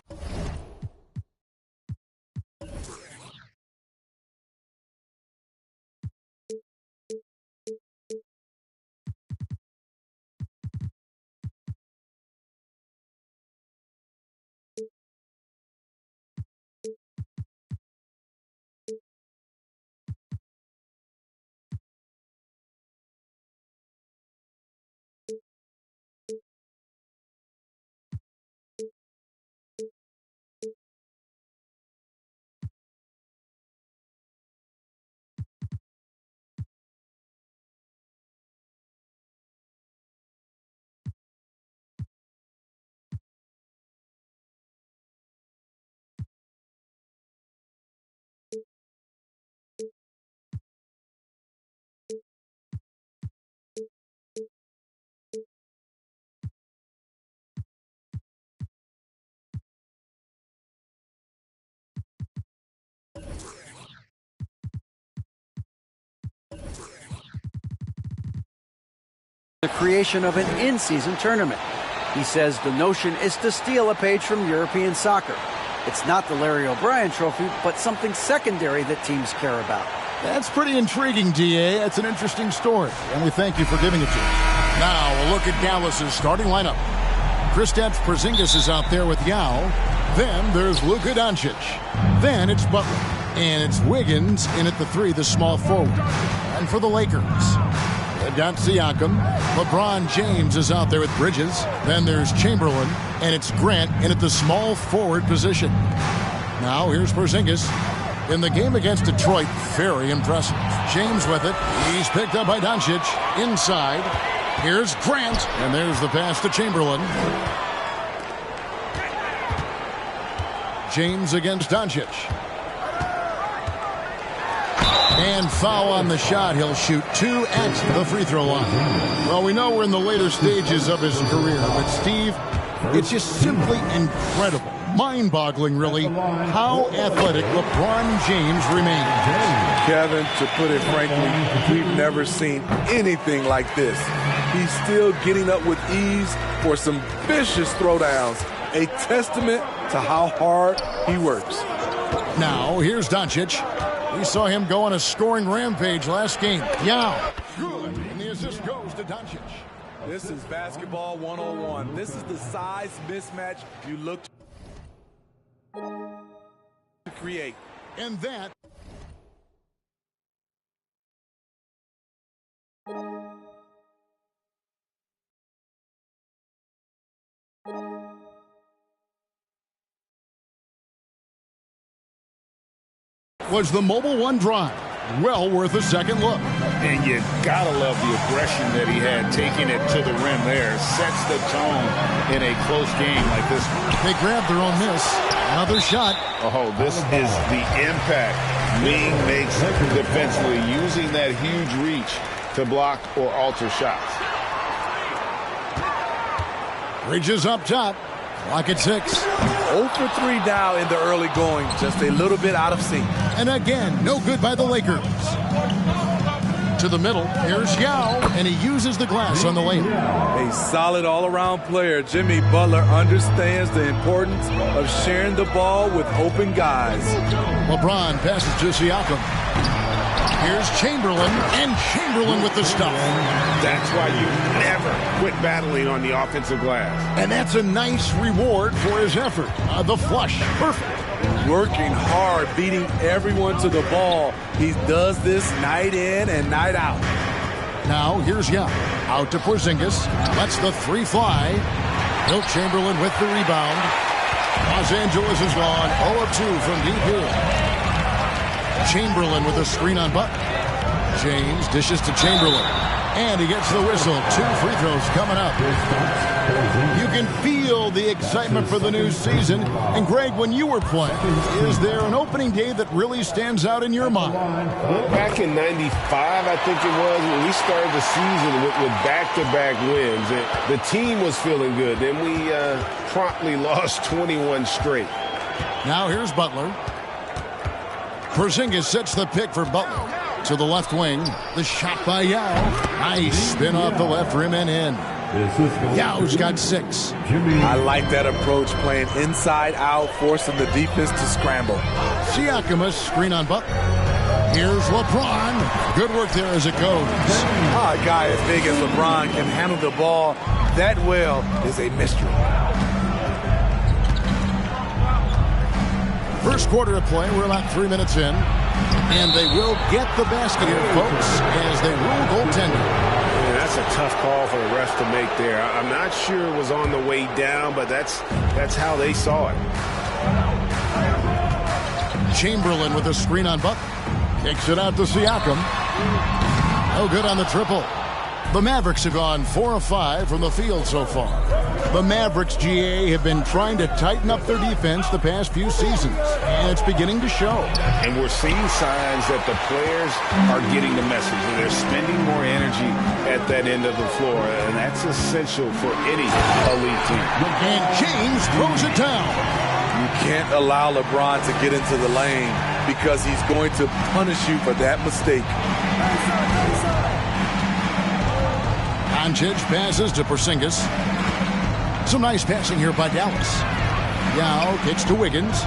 creation of an in-season tournament. He says the notion is to steal a page from European soccer. It's not the Larry O'Brien Trophy, but something secondary that teams care about. That's pretty intriguing, DA. That's an interesting story, and we thank you for giving it to us. Now, a look at Dallas's starting lineup. Kristaps Porzingis is out there with Yao. Then there's Luka Doncic. Then it's Butler. And it's Wiggins in at the 3, the small forward. And for the Lakers, got Siakam. LeBron James is out there with Bridges. Then there's Chamberlain, and it's Grant in at the small forward position. Now here's Porzingis. In the game against Detroit, very impressive. James with it. He's picked up by Doncic. Inside. Here's Grant, and there's the pass to Chamberlain. James against Doncic. And foul on the shot. He'll shoot 2 at the free throw line. Well, we know we're in the later stages of his career, but Steve, it's just simply incredible, mind-boggling really, how athletic LeBron James remains. Kevin, to put it frankly, we've never seen anything like this. He's still getting up with ease for some vicious throwdowns, a testament to how hard he works. Now, here's Doncic. We saw him go on a scoring rampage last game. Yao. Good. And the assist goes to Doncic. This is basketball 101. This is the size mismatch you look to create. And that was the Mobile One drive. Well worth a second look. And you gotta love the aggression that he had, taking it to the rim there. Sets the tone in a close game like this one. They grabbed their own miss. Another shot. Oh, this is the impact Ling makes defensively, using that huge reach to block or alter shots. Bridges up top. Clock at 6. 0 for 3 now in the early going. Just a little bit out of sync. And again, no good by the Lakers. To the middle. Here's Yao, and he uses the glass on the lane. A solid all-around player. Jimmy Butler understands the importance of sharing the ball with open guys. LeBron passes to Siakam. Here's Chamberlain, and Chamberlain with the stuff. That's why you never quit battling on the offensive glass. And that's a nice reward for his effort. The flush. Perfect. Working hard, beating everyone to the ball. He does this night in and night out. Now, here's Yao. Out to Porzingis. Lets the 3 fly. Wilt Chamberlain with the rebound. Los Angeles is gone 0 of 2 from deep here. Chamberlain with a screen on Butler. James dishes to Chamberlain. And he gets the whistle. 2 free throws coming up. You can feel the excitement for the new season. And Greg, when you were playing, is there an opening day that really stands out in your mind? Well, back in '95, I think it was, when we started the season with back-to-back wins. The team was feeling good. Then we promptly lost 21 straight. Now here's Butler. Porzingis sets the pick for Butler. To the left wing. The shot by Yao. Nice spin off the left rim and in. Yao's got 6. I like that approach, playing inside out, forcing the defense to scramble. Siakam, screen on Butler. Here's LeBron. Good work there as it goes. A guy as big as LeBron can handle the ball that well is a mystery. First quarter of play, we're about 3 minutes in. And they will get the basket here, folks, as they rule goaltending. Yeah, that's a tough call for the refs to make there. I'm not sure it was on the way down, but that's how they saw it. Chamberlain with a screen on Butler. Kicks it out to Siakam. No good on the triple. The Mavericks have gone 4 of 5 from the field so far. The Mavericks, GA, have been trying to tighten up their defense the past few seasons, and it's beginning to show. And we're seeing signs that the players are getting the message, and they're spending more energy at that end of the floor, and that's essential for any elite team. And James throws it down. You can't allow LeBron to get into the lane because he's going to punish you for that mistake. Doncic passes to Porzingis. Some nice passing here by Dallas. Yao kicks to Wiggins.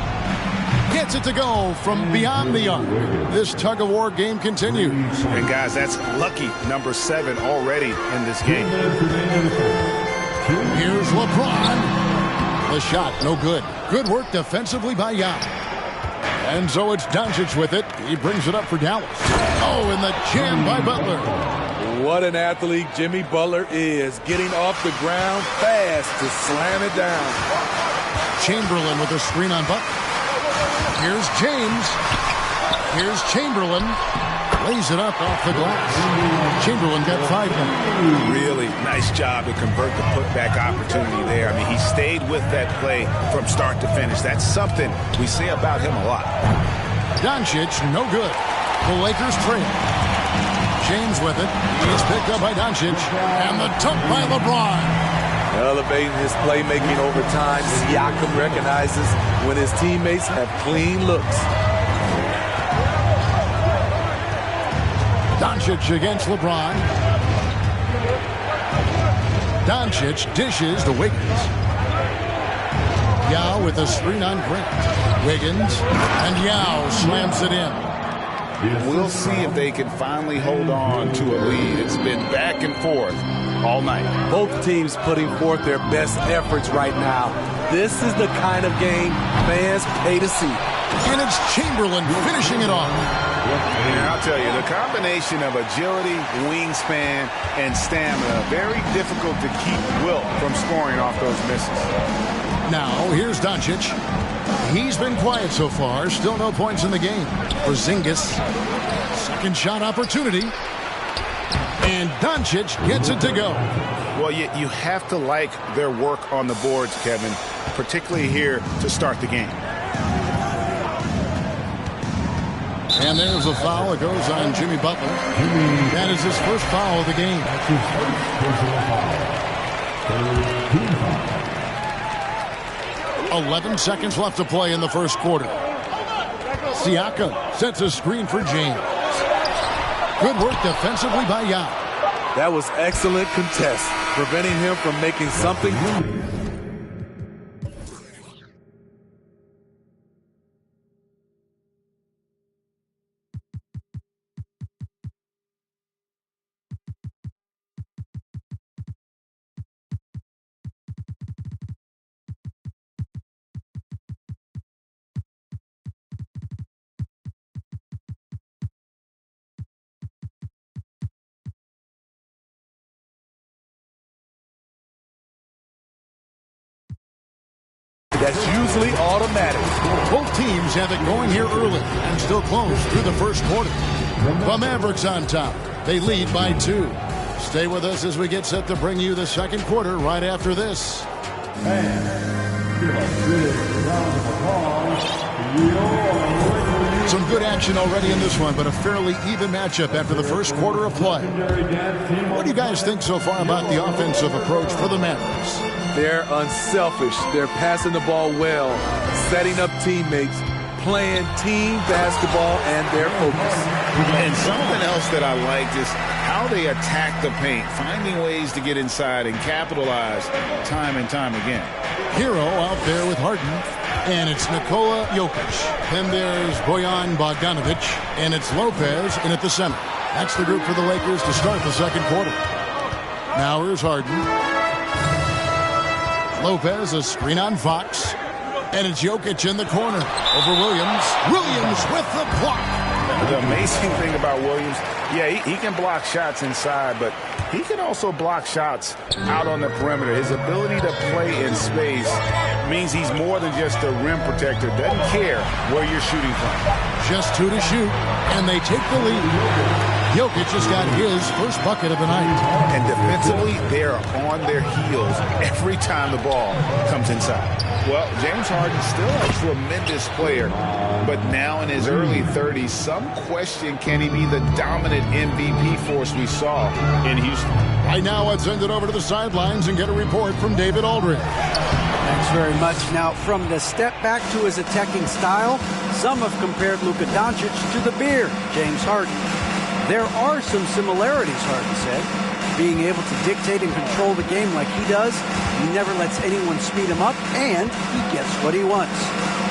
Gets it to go from beyond the arc. This tug-of-war game continues. And guys, that's lucky number 7 already in this game. Here's LeBron. The shot, no good. Good work defensively by Yao. And so it's Doncic with it. He brings it up for Dallas. Oh, and the jam by Butler. What an athlete Jimmy Butler is, getting off the ground fast to slam it down. Chamberlain with a screen on Butler. Here's James. Here's Chamberlain. Lays it up off the glass. Chamberlain got 5 now. Really nice job to convert the putback opportunity there. I mean, he stayed with that play from start to finish. That's something we say about him a lot. Doncic, no good. The Lakers trail. James with it. He's picked up by Doncic. And the dunk by LeBron. Elevating his playmaking over time, Siakam recognizes when his teammates have clean looks. Doncic against LeBron. Doncic dishes to Wiggins. Yao with a screen on Grant. Wiggins. And Yao slams it in. We'll see if they can finally hold on to a lead. It's been back and forth all night. Both teams putting forth their best efforts right now. This is the kind of game fans pay to see. And it's Chamberlain finishing it off. And I'll tell you, the combination of agility, wingspan, and stamina, very difficult to keep Wilt from scoring off those misses. Now, here's Doncic. He's been quiet so far. Still no points in the game. Porzingis. Second shot opportunity. And Doncic gets it to go. Well, you have to like their work on the boards, Kevin, particularly here to start the game. And there's a foul. It goes on Jimmy Butler. That is his first foul of the game. 11 seconds left to play in the first quarter. Siakam sets a screen for James. Good work defensively by Yao. That was excellent contest, preventing him from making something. That's usually automatic. Both teams have it going here early and still close through the first quarter. The Mavericks on top. They lead by 2. Stay with us as we get set to bring you the second quarter right after this. Some good action already in this one, but a fairly even matchup after the first quarter of play. What do you guys think so far about the offensive approach for the Mavericks? They're unselfish. They're passing the ball well, setting up teammates, playing team basketball and their focus. And something else that I liked is how they attack the paint, finding ways to get inside and capitalize time and time again. Hero out there with Harden, and it's Nikola Jokic. Then there's Bojan Bogdanovic, and it's Lopez in at the center. That's the group for the Lakers to start the second quarter. Now here's Harden. Lopez, a screen on Fox. And it's Jokic in the corner over Williams. Williams with the block. The amazing thing about Williams, yeah, he can block shots inside, but he can also block shots out on the perimeter. His ability to play in space means he's more than just a rim protector. Doesn't care where you're shooting from. Just 2 to shoot, and they take the lead. Jokic has got his first bucket of the night. And defensively, they're on their heels every time the ball comes inside. Well, James Harden's still a tremendous player, but now in his early 30s, some question, can he be the dominant MVP force we saw in Houston? Right now, let's send it over to the sidelines and get a report from David Aldridge. Thanks very much. Now, from the step back to his attacking style, some have compared Luka Doncic to the bear, James Harden. There are some similarities, Harden said. Being able to dictate and control the game like he does, he never lets anyone speed him up, and he gets what he wants.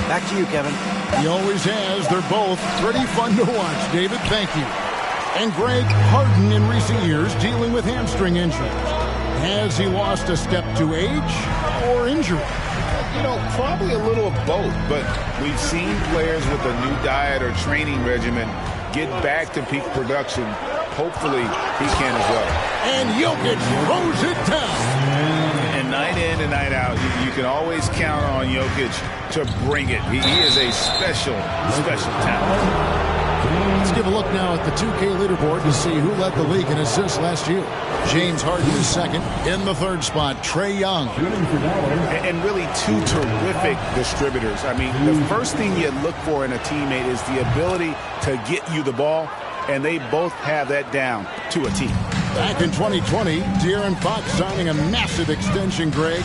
Back to you, Kevin. He always has. They're both pretty fun to watch. David, thank you. And Greg, Harden in recent years dealing with hamstring injuries. Has he lost a step to age or injury? You know, probably a little of both, but we've seen players with a new diet or training regimen get back to peak production. Hopefully, he can as well. And Jokic throws it down. And night in and night out, you can always count on Jokic to bring it. He is a special talent. Let's give a look now at the 2K leaderboard to see who led the league in assists last year. James Harden is second. In the third spot, Trae Young. And really two terrific distributors. I mean, the first thing you look for in a teammate is the ability to get you the ball, and they both have that down to a T. Back in 2020, De'Aaron Fox signing a massive extension, Greg.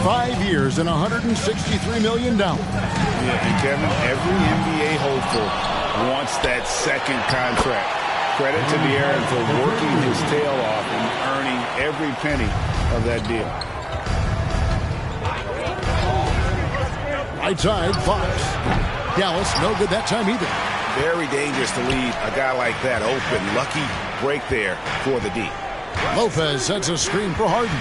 5 years and $163 million. Yeah, and Kevin, every NBA hopeful wants that second contract. Credit to De'Aaron for working his tail off and earning every penny of that deal. Right side, Fox. Dallas, no good that time either. Very dangerous to leave a guy like that open. Lucky break there for the D. Lopez sets a screen for Harden.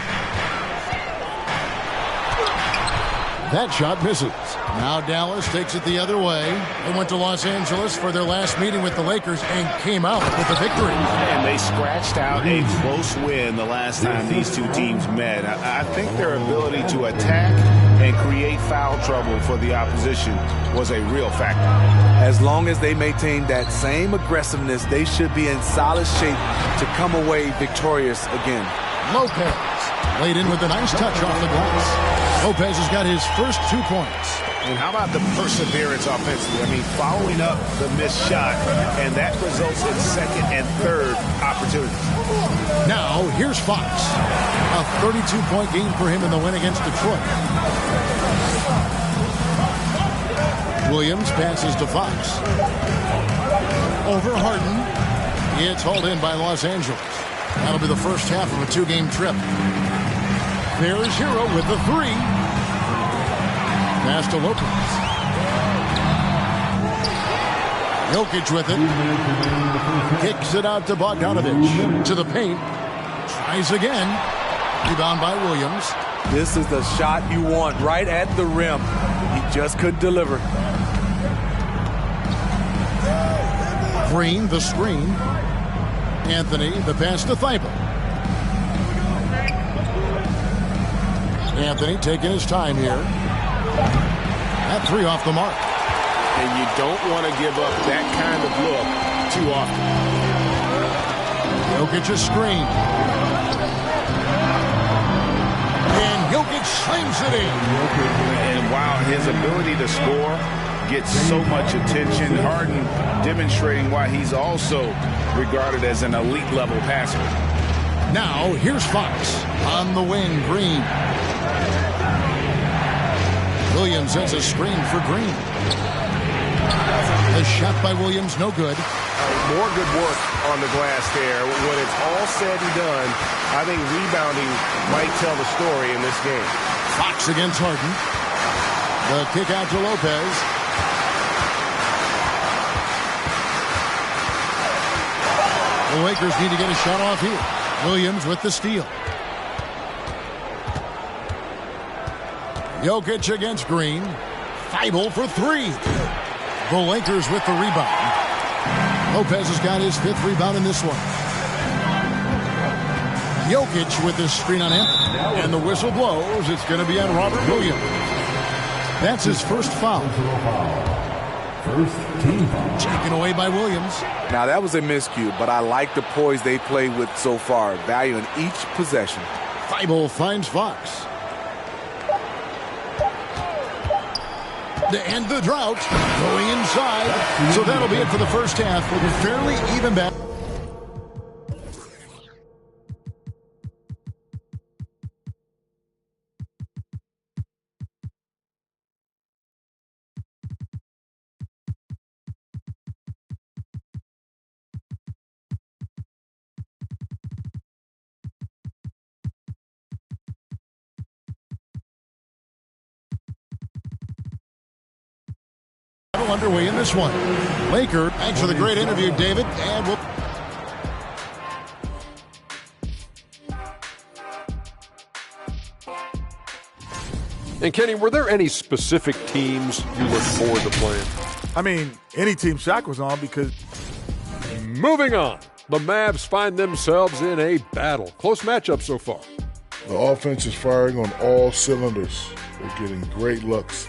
That shot misses. Now Dallas takes it the other way. They went to Los Angeles for their last meeting with the Lakers and came out with a victory. And they scratched out a close win the last time these two teams met. I think their ability to attack and create foul trouble for the opposition was a real factor. As long as they maintain that same aggressiveness, they should be in solid shape to come away victorious again. Lopez laid in with a nice touch off the glass. Lopez has got his first 2 points. And how about the perseverance offensively? I mean, following up the missed shot, and that results in second and third opportunities. Now, here's Fox. A 32-point game for him in the win against Detroit. Williams passes to Fox. Over Harden. It's hauled in by Los Angeles. That'll be the first half of a 2-game trip. There's Hero with the 3. Pass to Lopez. Jokic with it. Kicks it out to Bogdanovic. To the paint. Tries again. Rebound by Williams. This is the shot you want right at the rim. He just couldn't deliver. Green, the screen. Anthony, the pass to Thibault. Anthony taking his time here. That 3 off the mark. And you don't want to give up that kind of look too often. Jokic a screen. And Jokic slings it in. And wow, his ability to score gets so much attention. Harden demonstrating why he's also regarded as an elite level passer. Now here's Fox on the wing. Green. Williams has a screen for Green. The shot by Williams, no good. More good work on the glass there. When it's all said and done, I think rebounding might tell the story in this game. Fox against Harden. The kick out to Lopez. The Lakers need to get a shot off here. Williams with the steal. Jokic against Green. Feibel for three. The Lakers with the rebound. Lopez has got his 5th rebound in this one. Jokic with his screen on him. And the whistle blows. It's going to be on Robert Williams. That's his first foul. First team foul. Taken away by Williams. Now, that was a miscue, but I like the poise they played with so far. Value in each possession. Feibel finds Fox. To end the drought, going inside. So that'll be it for the first half. Fairly even back. Underway in this one. Laker, thanks for the great interview, David. And we'll... And Kenny, were there any specific teams you look forward to playing? I mean, any team Shaq was on because... Moving on. The Mavs find themselves in a battle. Close matchup so far. The offense is firing on all cylinders. They're getting great looks.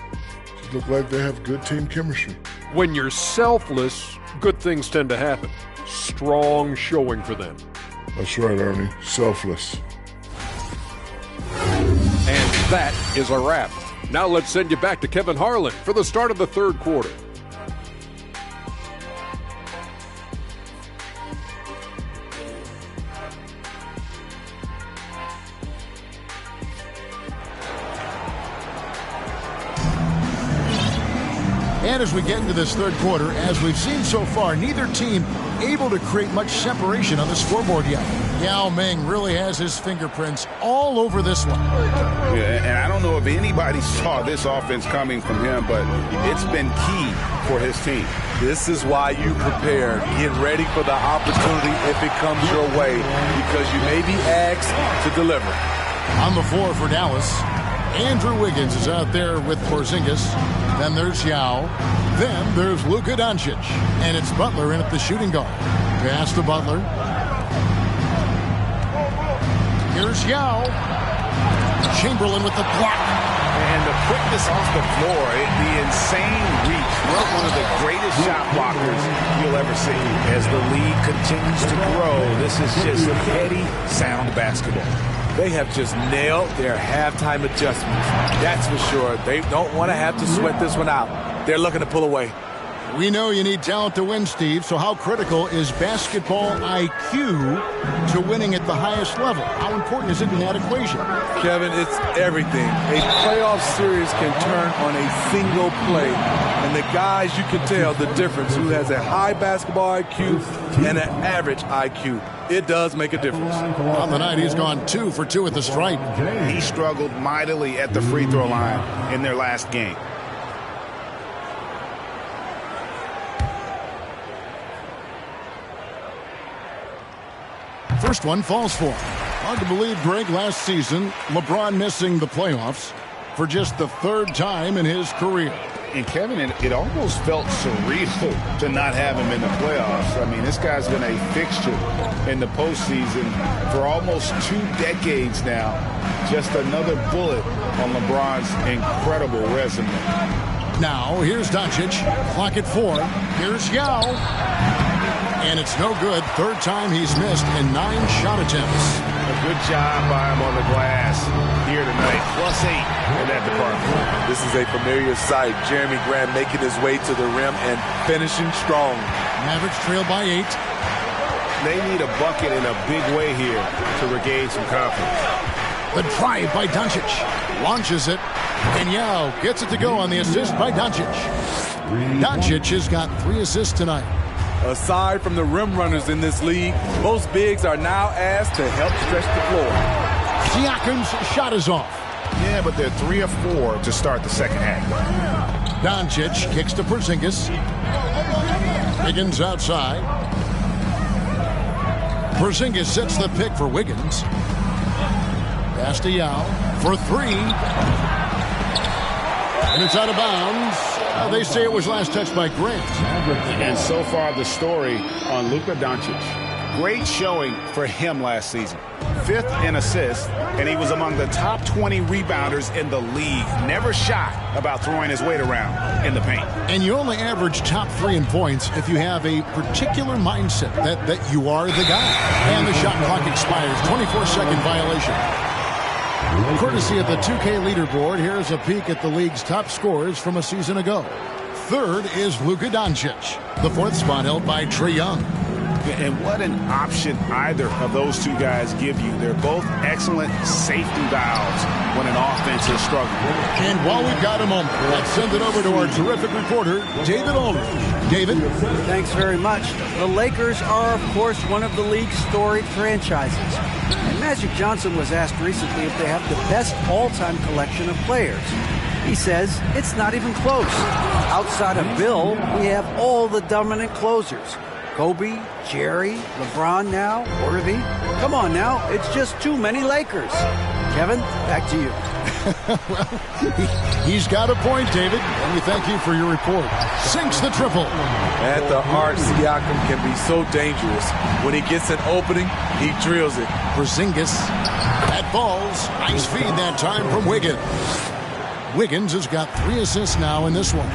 It looks like they have good team chemistry. When you're selfless, good things tend to happen. Strong showing for them. That's right, Ernie. Selfless. And that is a wrap. Now let's send you back to Kevin Harlan for the start of the third quarter. And as we get into this third quarter, as we've seen so far, neither team able to create much separation on the scoreboard yet. Yao Ming really has his fingerprints all over this one. Yeah, and I don't know if anybody saw this offense coming from him, but it's been key for his team. This is why you prepare. Get ready for the opportunity if it comes your way, because you may be asked to deliver. On the floor for Dallas, Andrew Wiggins is out there with Porzingis. Then there's Yao. Then there's Luka Doncic. And it's Butler in at the shooting guard. Pass to Butler. Here's Yao. Chamberlain with the block. And the quickness off the floor, the insane reach. One of the greatest shot blockers you'll ever see. As the league continues to grow, this is just heady, sound basketball. They have just nailed their halftime adjustments. That's for sure. They don't want to have to sweat this one out. They're looking to pull away. We know you need talent to win, Steve, so how critical is basketball IQ to winning at the highest level? How important is it in that equation? Kevin, it's everything. A playoff series can turn on a single play. And the guys, you can tell the difference who has a high basketball IQ and an average IQ. It does make a difference. On the night, he's gone 2 for 2 at the stripe. He struggled mightily at the free throw line in their last game. First one falls for him. Hard to believe, Greg, last season, LeBron missing the playoffs for just the 3rd time in his career. And Kevin, it almost felt surreal to not have him in the playoffs. I mean, this guy's been a fixture in the postseason for almost 2 decades now. Just another bullet on LeBron's incredible resume. Now, here's Doncic. Clock at 4. Here's Yao. And it's no good. 3rd time he's missed in 9 shot attempts. A good job by him on the glass here tonight. +8 in that department. This is a familiar sight. Jeremy Grant making his way to the rim and finishing strong. Mavericks trail by 8. They need a bucket in a big way here to regain some confidence. The drive by Doncic. Launches it. And Yao gets it to go on the assist by Doncic. Doncic has got 3 assists tonight. Aside from the rim runners in this league, most bigs are now asked to help stretch the floor. Siakam's shot is off. Yeah, but they're 3 of 4 to start the second half. Doncic kicks to Porzingis. Wiggins outside. Porzingis sets the pick for Wiggins. Pass to Yao for 3. And it's out of bounds. They say it was last touched by Grant. And so far the story on Luka Doncic. Great showing for him last season. 5th in assists, and he was among the top 20 rebounders in the league. Never shy about throwing his weight around in the paint. And you only average top 3 in points if you have a particular mindset that you are the guy. And the shot clock expires. 24-second violation. Courtesy of the 2K leaderboard, here's a peek at the league's top scorers from a season ago. 3rd is Luka Doncic. The 4th spot held by Trae Young. And what an option either of those two guys give you. They're both excellent safety valves when an offense is struggling. And while we've got a moment, let's send it over to our terrific reporter, David Aldridge. David? Thanks very much. The Lakers are, of course, one of the league's storied franchises. And Magic Johnson was asked recently if they have the best all-time collection of players. He says it's not even close. Outside of Bill, we have all the dominant closers. Kobe, Jerry, LeBron now, Worthy. Come on now, it's just too many Lakers. Kevin, back to you. Well, he's got a point, David, and we thank you for your report. Sinks the triple. At the arc, Siakam can be so dangerous. When he gets an opening, he drills it. Porzingis, that falls. Nice feed that time from Wiggins. Wiggins has got 3 assists now in this one.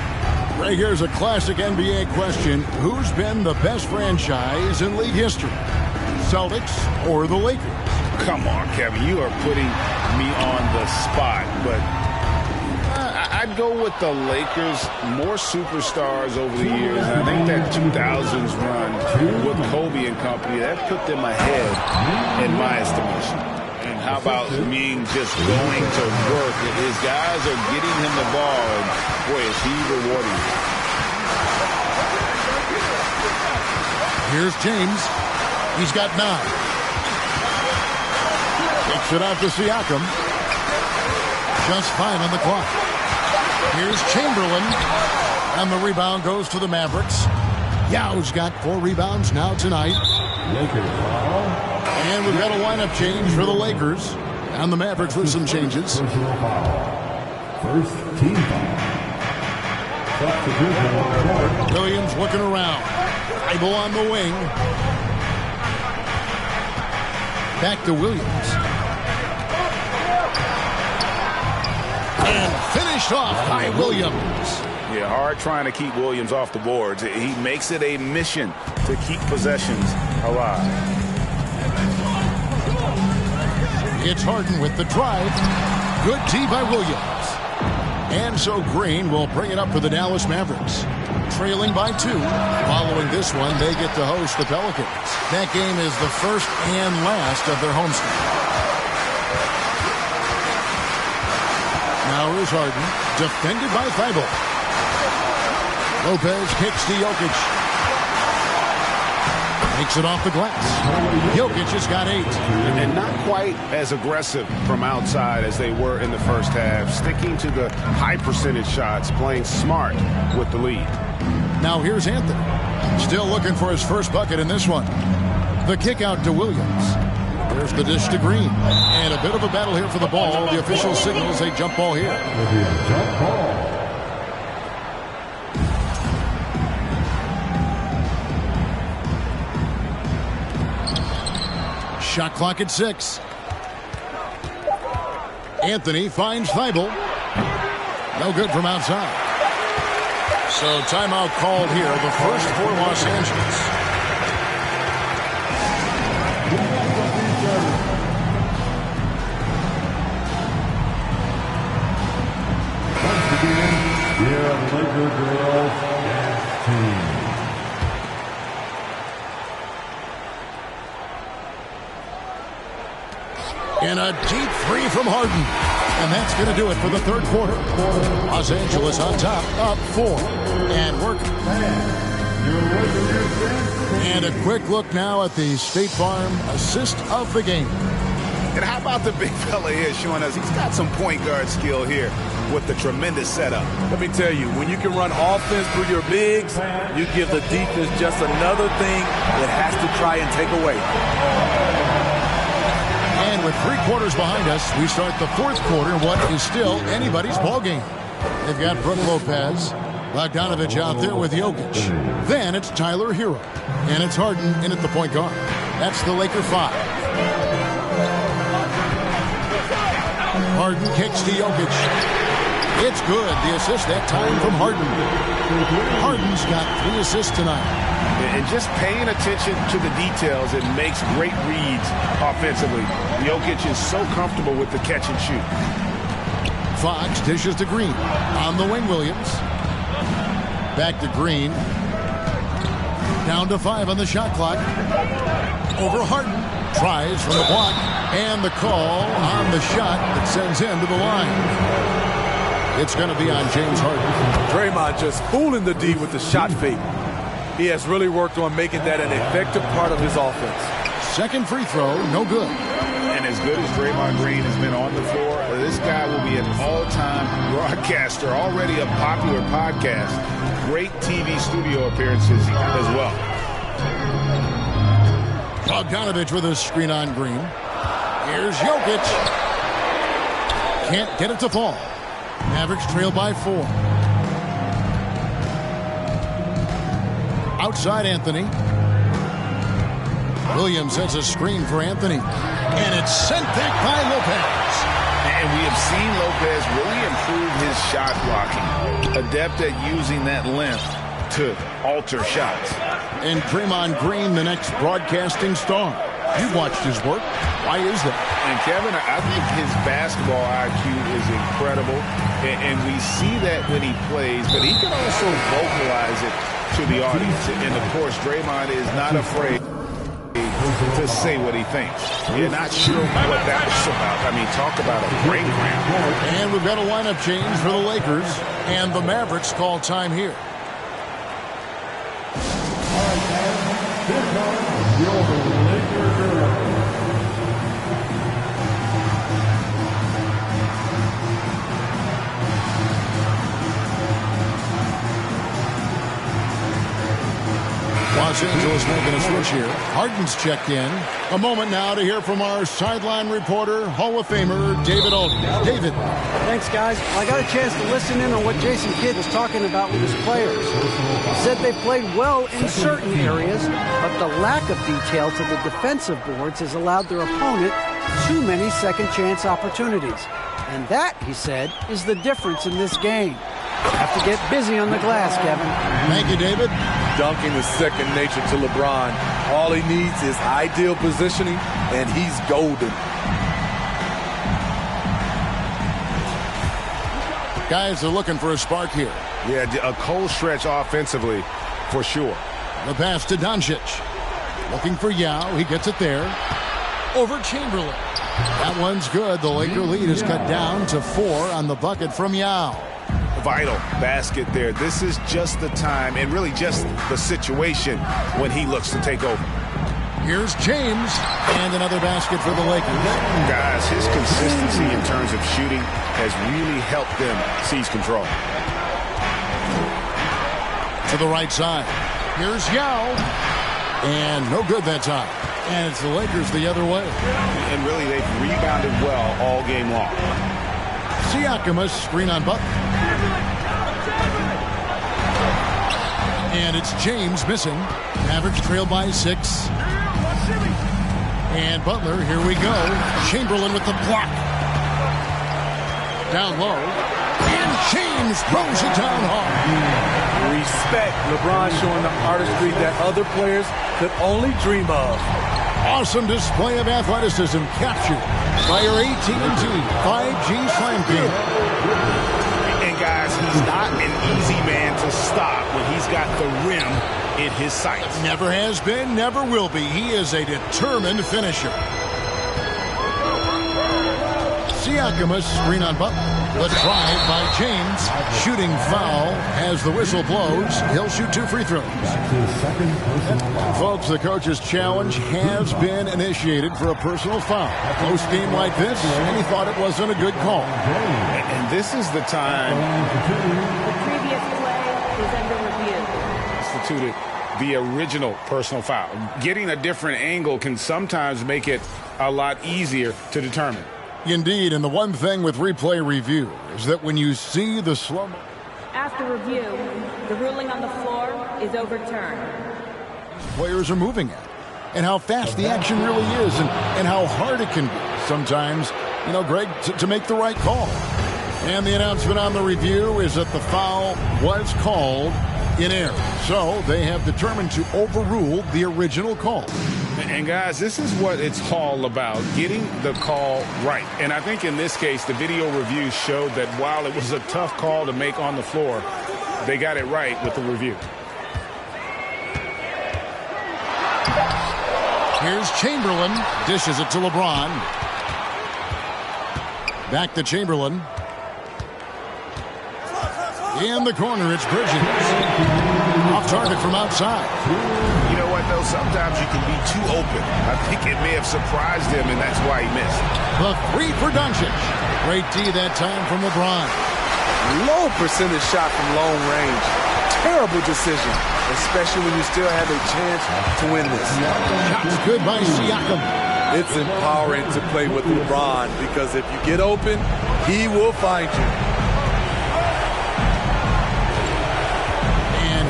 Right here's a classic NBA question. Who's been the best franchise in league history? Celtics or the Lakers? Come on, Kevin. You are putting me on the spot, but I'd go with the Lakers. More superstars over the years. I think that 2000s run with Kobe and company, that put them ahead in my estimation. And how about Ming just going to work? His guys are getting him the ball, and boy, is he rewarding. Here's James. He's got 9. Takes it out to Siakam. Just 5 on the clock. Here's Chamberlain. And the rebound goes to the Mavericks. Yao's got 4 rebounds now tonight. Lakers foul. And we've got a lineup change for the Lakers. And the Mavericks with some changes. Personal foul. First team foul. Substitution. Williams looking around. Thibault on the wing. Back to Williams. And finished off by Williams. Yeah, hard trying to keep Williams off the boards. He makes it a mission to keep possessions alive. It's Harden with the drive. Good D by Williams. And so Green will bring it up for the Dallas Mavericks. Trailing by 2. Following this one, they get to host the Pelicans. That game is the first and last of their homestand. Now here's Harden, defended by Thibault. Lopez kicks to Jokic. Makes it off the glass. Jokic has got 8. And not quite as aggressive from outside as they were in the first half. Sticking to the high percentage shots, playing smart with the lead. Now here's Anthony. Still looking for his first bucket in this one. The kick out to Williams. There's the dish to Green. And a bit of a battle here for the ball. The official signals a jump ball here. Jump ball. Shot clock at 6. Anthony finds Thibault. No good from outside. So timeout called here. The first for Los Angeles. Once again, here on the Laker Girls Dance Team. And a deep 3 from Harden. And that's going to do it for the third quarter. Los Angeles on top, up 4. And working. And a quick look now at the State Farm assist of the game. And how about the big fella here showing us he's got some point guard skill here with the tremendous setup. Let me tell you, when you can run offense through your bigs, you give the defense just another thing it has to try and take away. And with 3 quarters behind us, we start the fourth quarter, what is still anybody's ballgame. They've got Brook Lopez, Bogdanovich out there with Jokic. Then it's Tyler Hero. And it's Harden in at the point guard. That's the Laker 5. Harden kicks to Jokic. It's good. The assist that time from Harden. Harden's got 3 assists tonight. And just paying attention to the details, it makes great reads offensively. Jokic is so comfortable with the catch and shoot. Fox dishes to Green. On the wing, Williams. Back to Green. Down to 5 on the shot clock. Over Harden. Tries from the block. And the call on the shot that sends him to the line. It's going to be on James Harden. Draymond just fooling the D with the shot fake. He has really worked on making that an effective part of his offense. Second free throw, no good. And as good as Draymond Green has been on the floor, this guy will be an all-time broadcaster, already a popular podcast. Great TV studio appearances as well. Bogdanovich with a screen on Green. Here's Jokic. Can't get it to fall. Mavericks trail by 4. Outside Anthony. Williams has a screen for Anthony. And it's sent back by Lopez. And we have seen Lopez really improve his shot blocking. Adept at using that length to alter shots. And Draymond Green, the next broadcasting star. You've watched his work. Why is that? And Kevin, I think his basketball IQ is incredible. And we see that when he plays, but he can also vocalize it to the audience. And of course, Draymond is not afraid to say what he thinks. You're not sure what that was about. I mean, talk about a brain cramp. And we've got a lineup change for the Lakers. And the Mavericks call time here. Los Angeles making a switch here. Harden's checked in. A moment now to hear from our sideline reporter, Hall of Famer David Alden. David. Thanks, guys. I got a chance to listen in on what Jason Kidd was talking about with his players. He said they played well in certain areas, but the lack of detail to the defensive boards has allowed their opponent too many second-chance opportunities. And that, he said, is the difference in this game. Have to get busy on the glass, Kevin. Thank you, David. Dunking is second nature to LeBron. All he needs is ideal positioning, and he's golden. Guys are looking for a spark here. Yeah, a cold stretch offensively, for sure. The pass to Doncic. Looking for Yao. He gets it there. Over Chamberlain. That one's good. The Laker lead is cut down to 4 on the bucket from Yao. Vital basket there. This is just the time and really just the situation when he looks to take over. Here's James and another basket for the Lakers. Guys, his consistency in terms of shooting has really helped them seize control. To the right side. Here's Yao. And no good that time. And it's the Lakers the other way. And really, they've rebounded well all game long. Siakam, screen on Butler. And it's James missing. Mavericks trail by 6. And Butler, here we go. Chamberlain with the block. Down low. And James throws it down hard. Respect. LeBron showing the artistry that other players could only dream of. Awesome display of athleticism captured by your AT&T 5G Slam King. And guys, he's not an easy man to stop when he's got the rim in his sights. Never has been, never will be. He is a determined finisher. Siakam, a screen on Butler. The drive by James. Shooting foul as the whistle blows. He'll shoot 2 free throws. Folks, the coach's challenge has been initiated for a personal foul. A close game like this, and he thought it wasn't a good call. And this is the time. The previous play is under review. Instituted the original personal foul. Getting a different angle can sometimes make it a lot easier to determine. Indeed, and the one thing with replay review is that when you see the slow... After review, the ruling on the floor is overturned. Players are moving at, and how fast the action really is, and how hard it can be sometimes, you know, Greg, to make the right call. And the announcement on the review is that the foul was called in error. So they have determined to overrule the original call. And guys, this is what it's all about, getting the call right. And I think in this case, the video review showed that while it was a tough call to make on the floor, they got it right with the review. Here's Chamberlain, dishes it to LeBron. Back to Chamberlain. In the corner, it's Bridges. Off target from outside. You know what, though? Sometimes you can be too open. I think it may have surprised him, and that's why he missed. The 3 for Doncic. Great D that time from LeBron. Low percentage shot from long range. Terrible decision, especially when you still have a chance to win this. Shots good by Siakam. It's empowering to play with LeBron because if you get open, he will find you.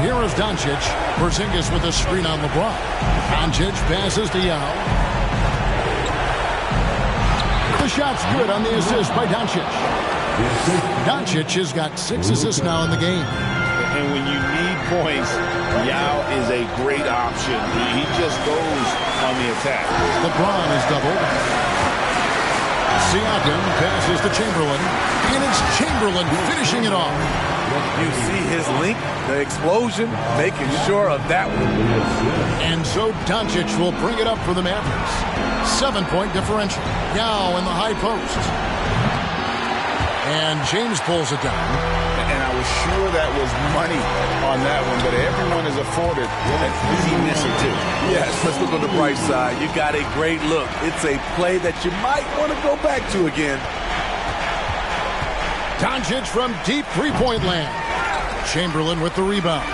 Here is Doncic. Porzingis with a screen on LeBron. Doncic passes to Yao. The shot's good on the assist by Doncic. Doncic has got 6 assists now in the game. And when you need points, Yao is a great option. He just goes on the attack. LeBron is doubled. Siakam passes to Chamberlain. And it's Chamberlain finishing it off. You see his link, the explosion, making sure of that one. And so Doncic will bring it up for the Mavericks. 7-point differential. Yao in the high post. And James pulls it down. And I was sure that was money on that one, but everyone is afforded an easy misser too. Yes, let's look on the bright side. You got a great look. It's a play that you might want to go back to again. Doncic from deep three-point land. Chamberlain with the rebound.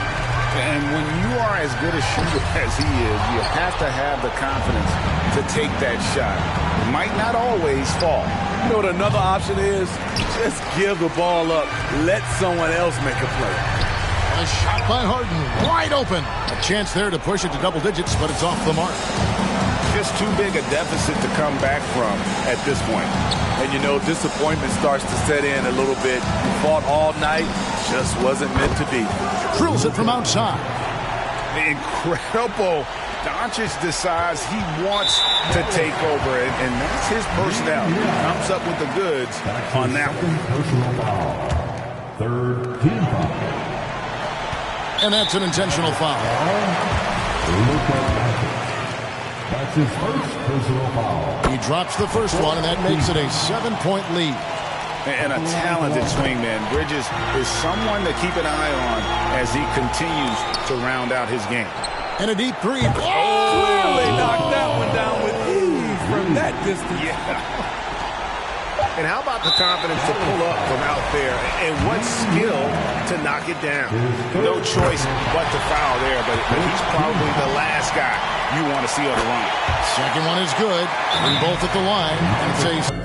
And when you are as good a shooter as he is, you have to have the confidence to take that shot. It might not always fall. You know what another option is? Just give the ball up. Let someone else make a play. A shot by Harden, wide open. A chance there to push it to double digits, but it's off the mark. Just too big a deficit to come back from at this point. And you know, disappointment starts to set in a little bit. You fought all night, just wasn't meant to be. Drills it from outside. Incredible. Doncic decides he wants to take over, and that's his personality. Comes up with the goods on that one. Third team foul. And that's an intentional foul. That's his first personal foul. He drops the first one, and that makes it a 7-point lead. And a talented swingman. Bridges is someone to keep an eye on as he continues to round out his game. And a deep three. Clearly knocked that one down with ease from that distance. Yeah. And how about the confidence to pull up from out there? And what skill to knock it down. No choice but to foul there, but he's probably the last guy you want to see on the line. Second one is good. They're both at the line. And it's a...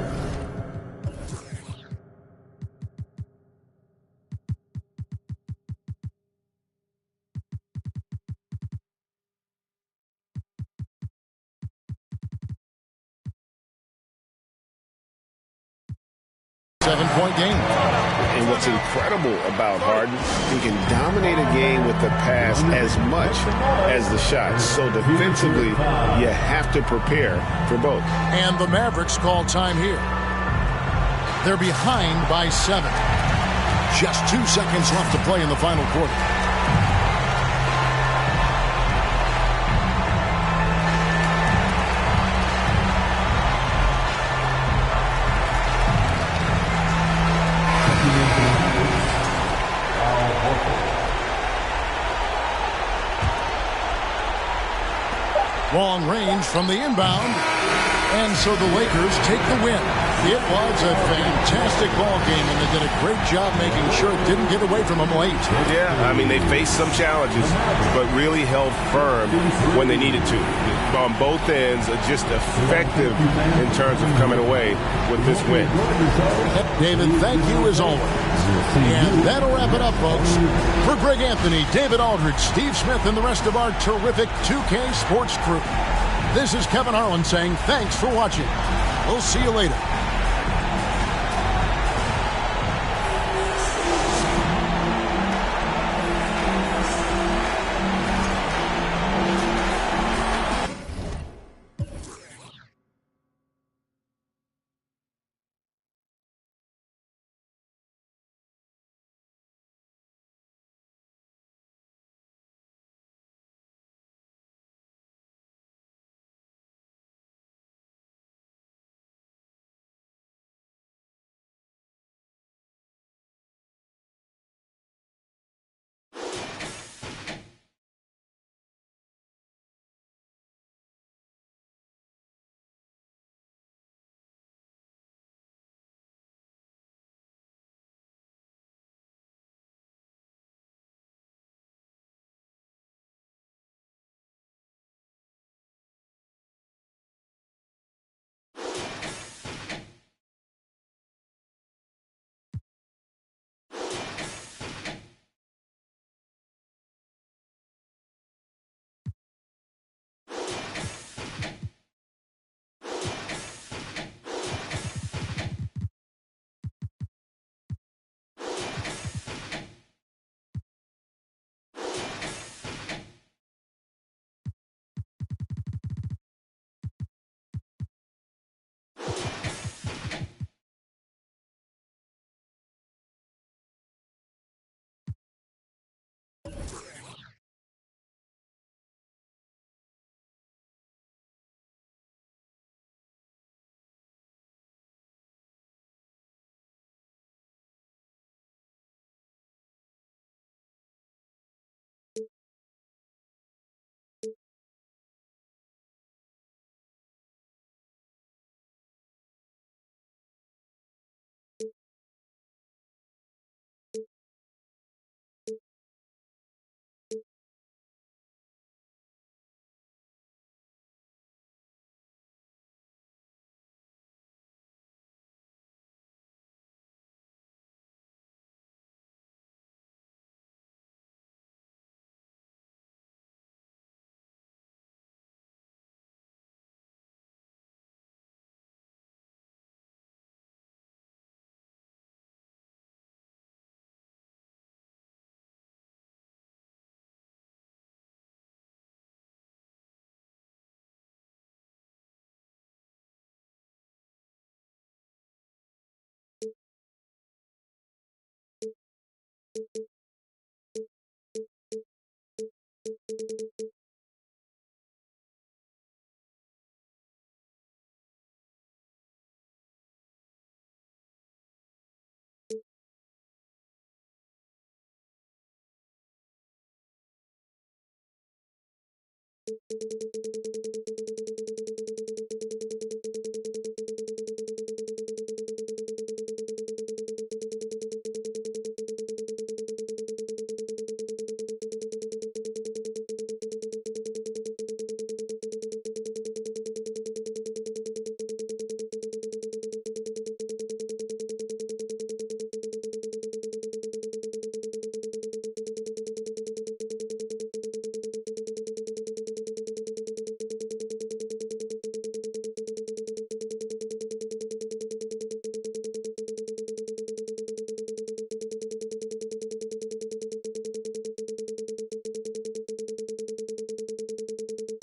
Seven-point game. And what's incredible about Harden, he can dominate a game with the pass as much as the shots. So defensively, you have to prepare for both. And the Mavericks call time here. They're behind by 7. Just 2 seconds left to play in the final quarter. challenge from the inbound. And so the Lakers take the win. It was a fantastic ball game, and they did a great job making sure it didn't get away from them late. Yeah, I mean, they faced some challenges, but really held firm when they needed to. On both ends, just effective in terms of coming away with this win. David, thank you as always. And that'll wrap it up, folks. For Greg Anthony, David Aldridge, Steve Smith, and the rest of our terrific 2K Sports crew, this is Kevin Harlan saying thanks for watching. We'll see you later.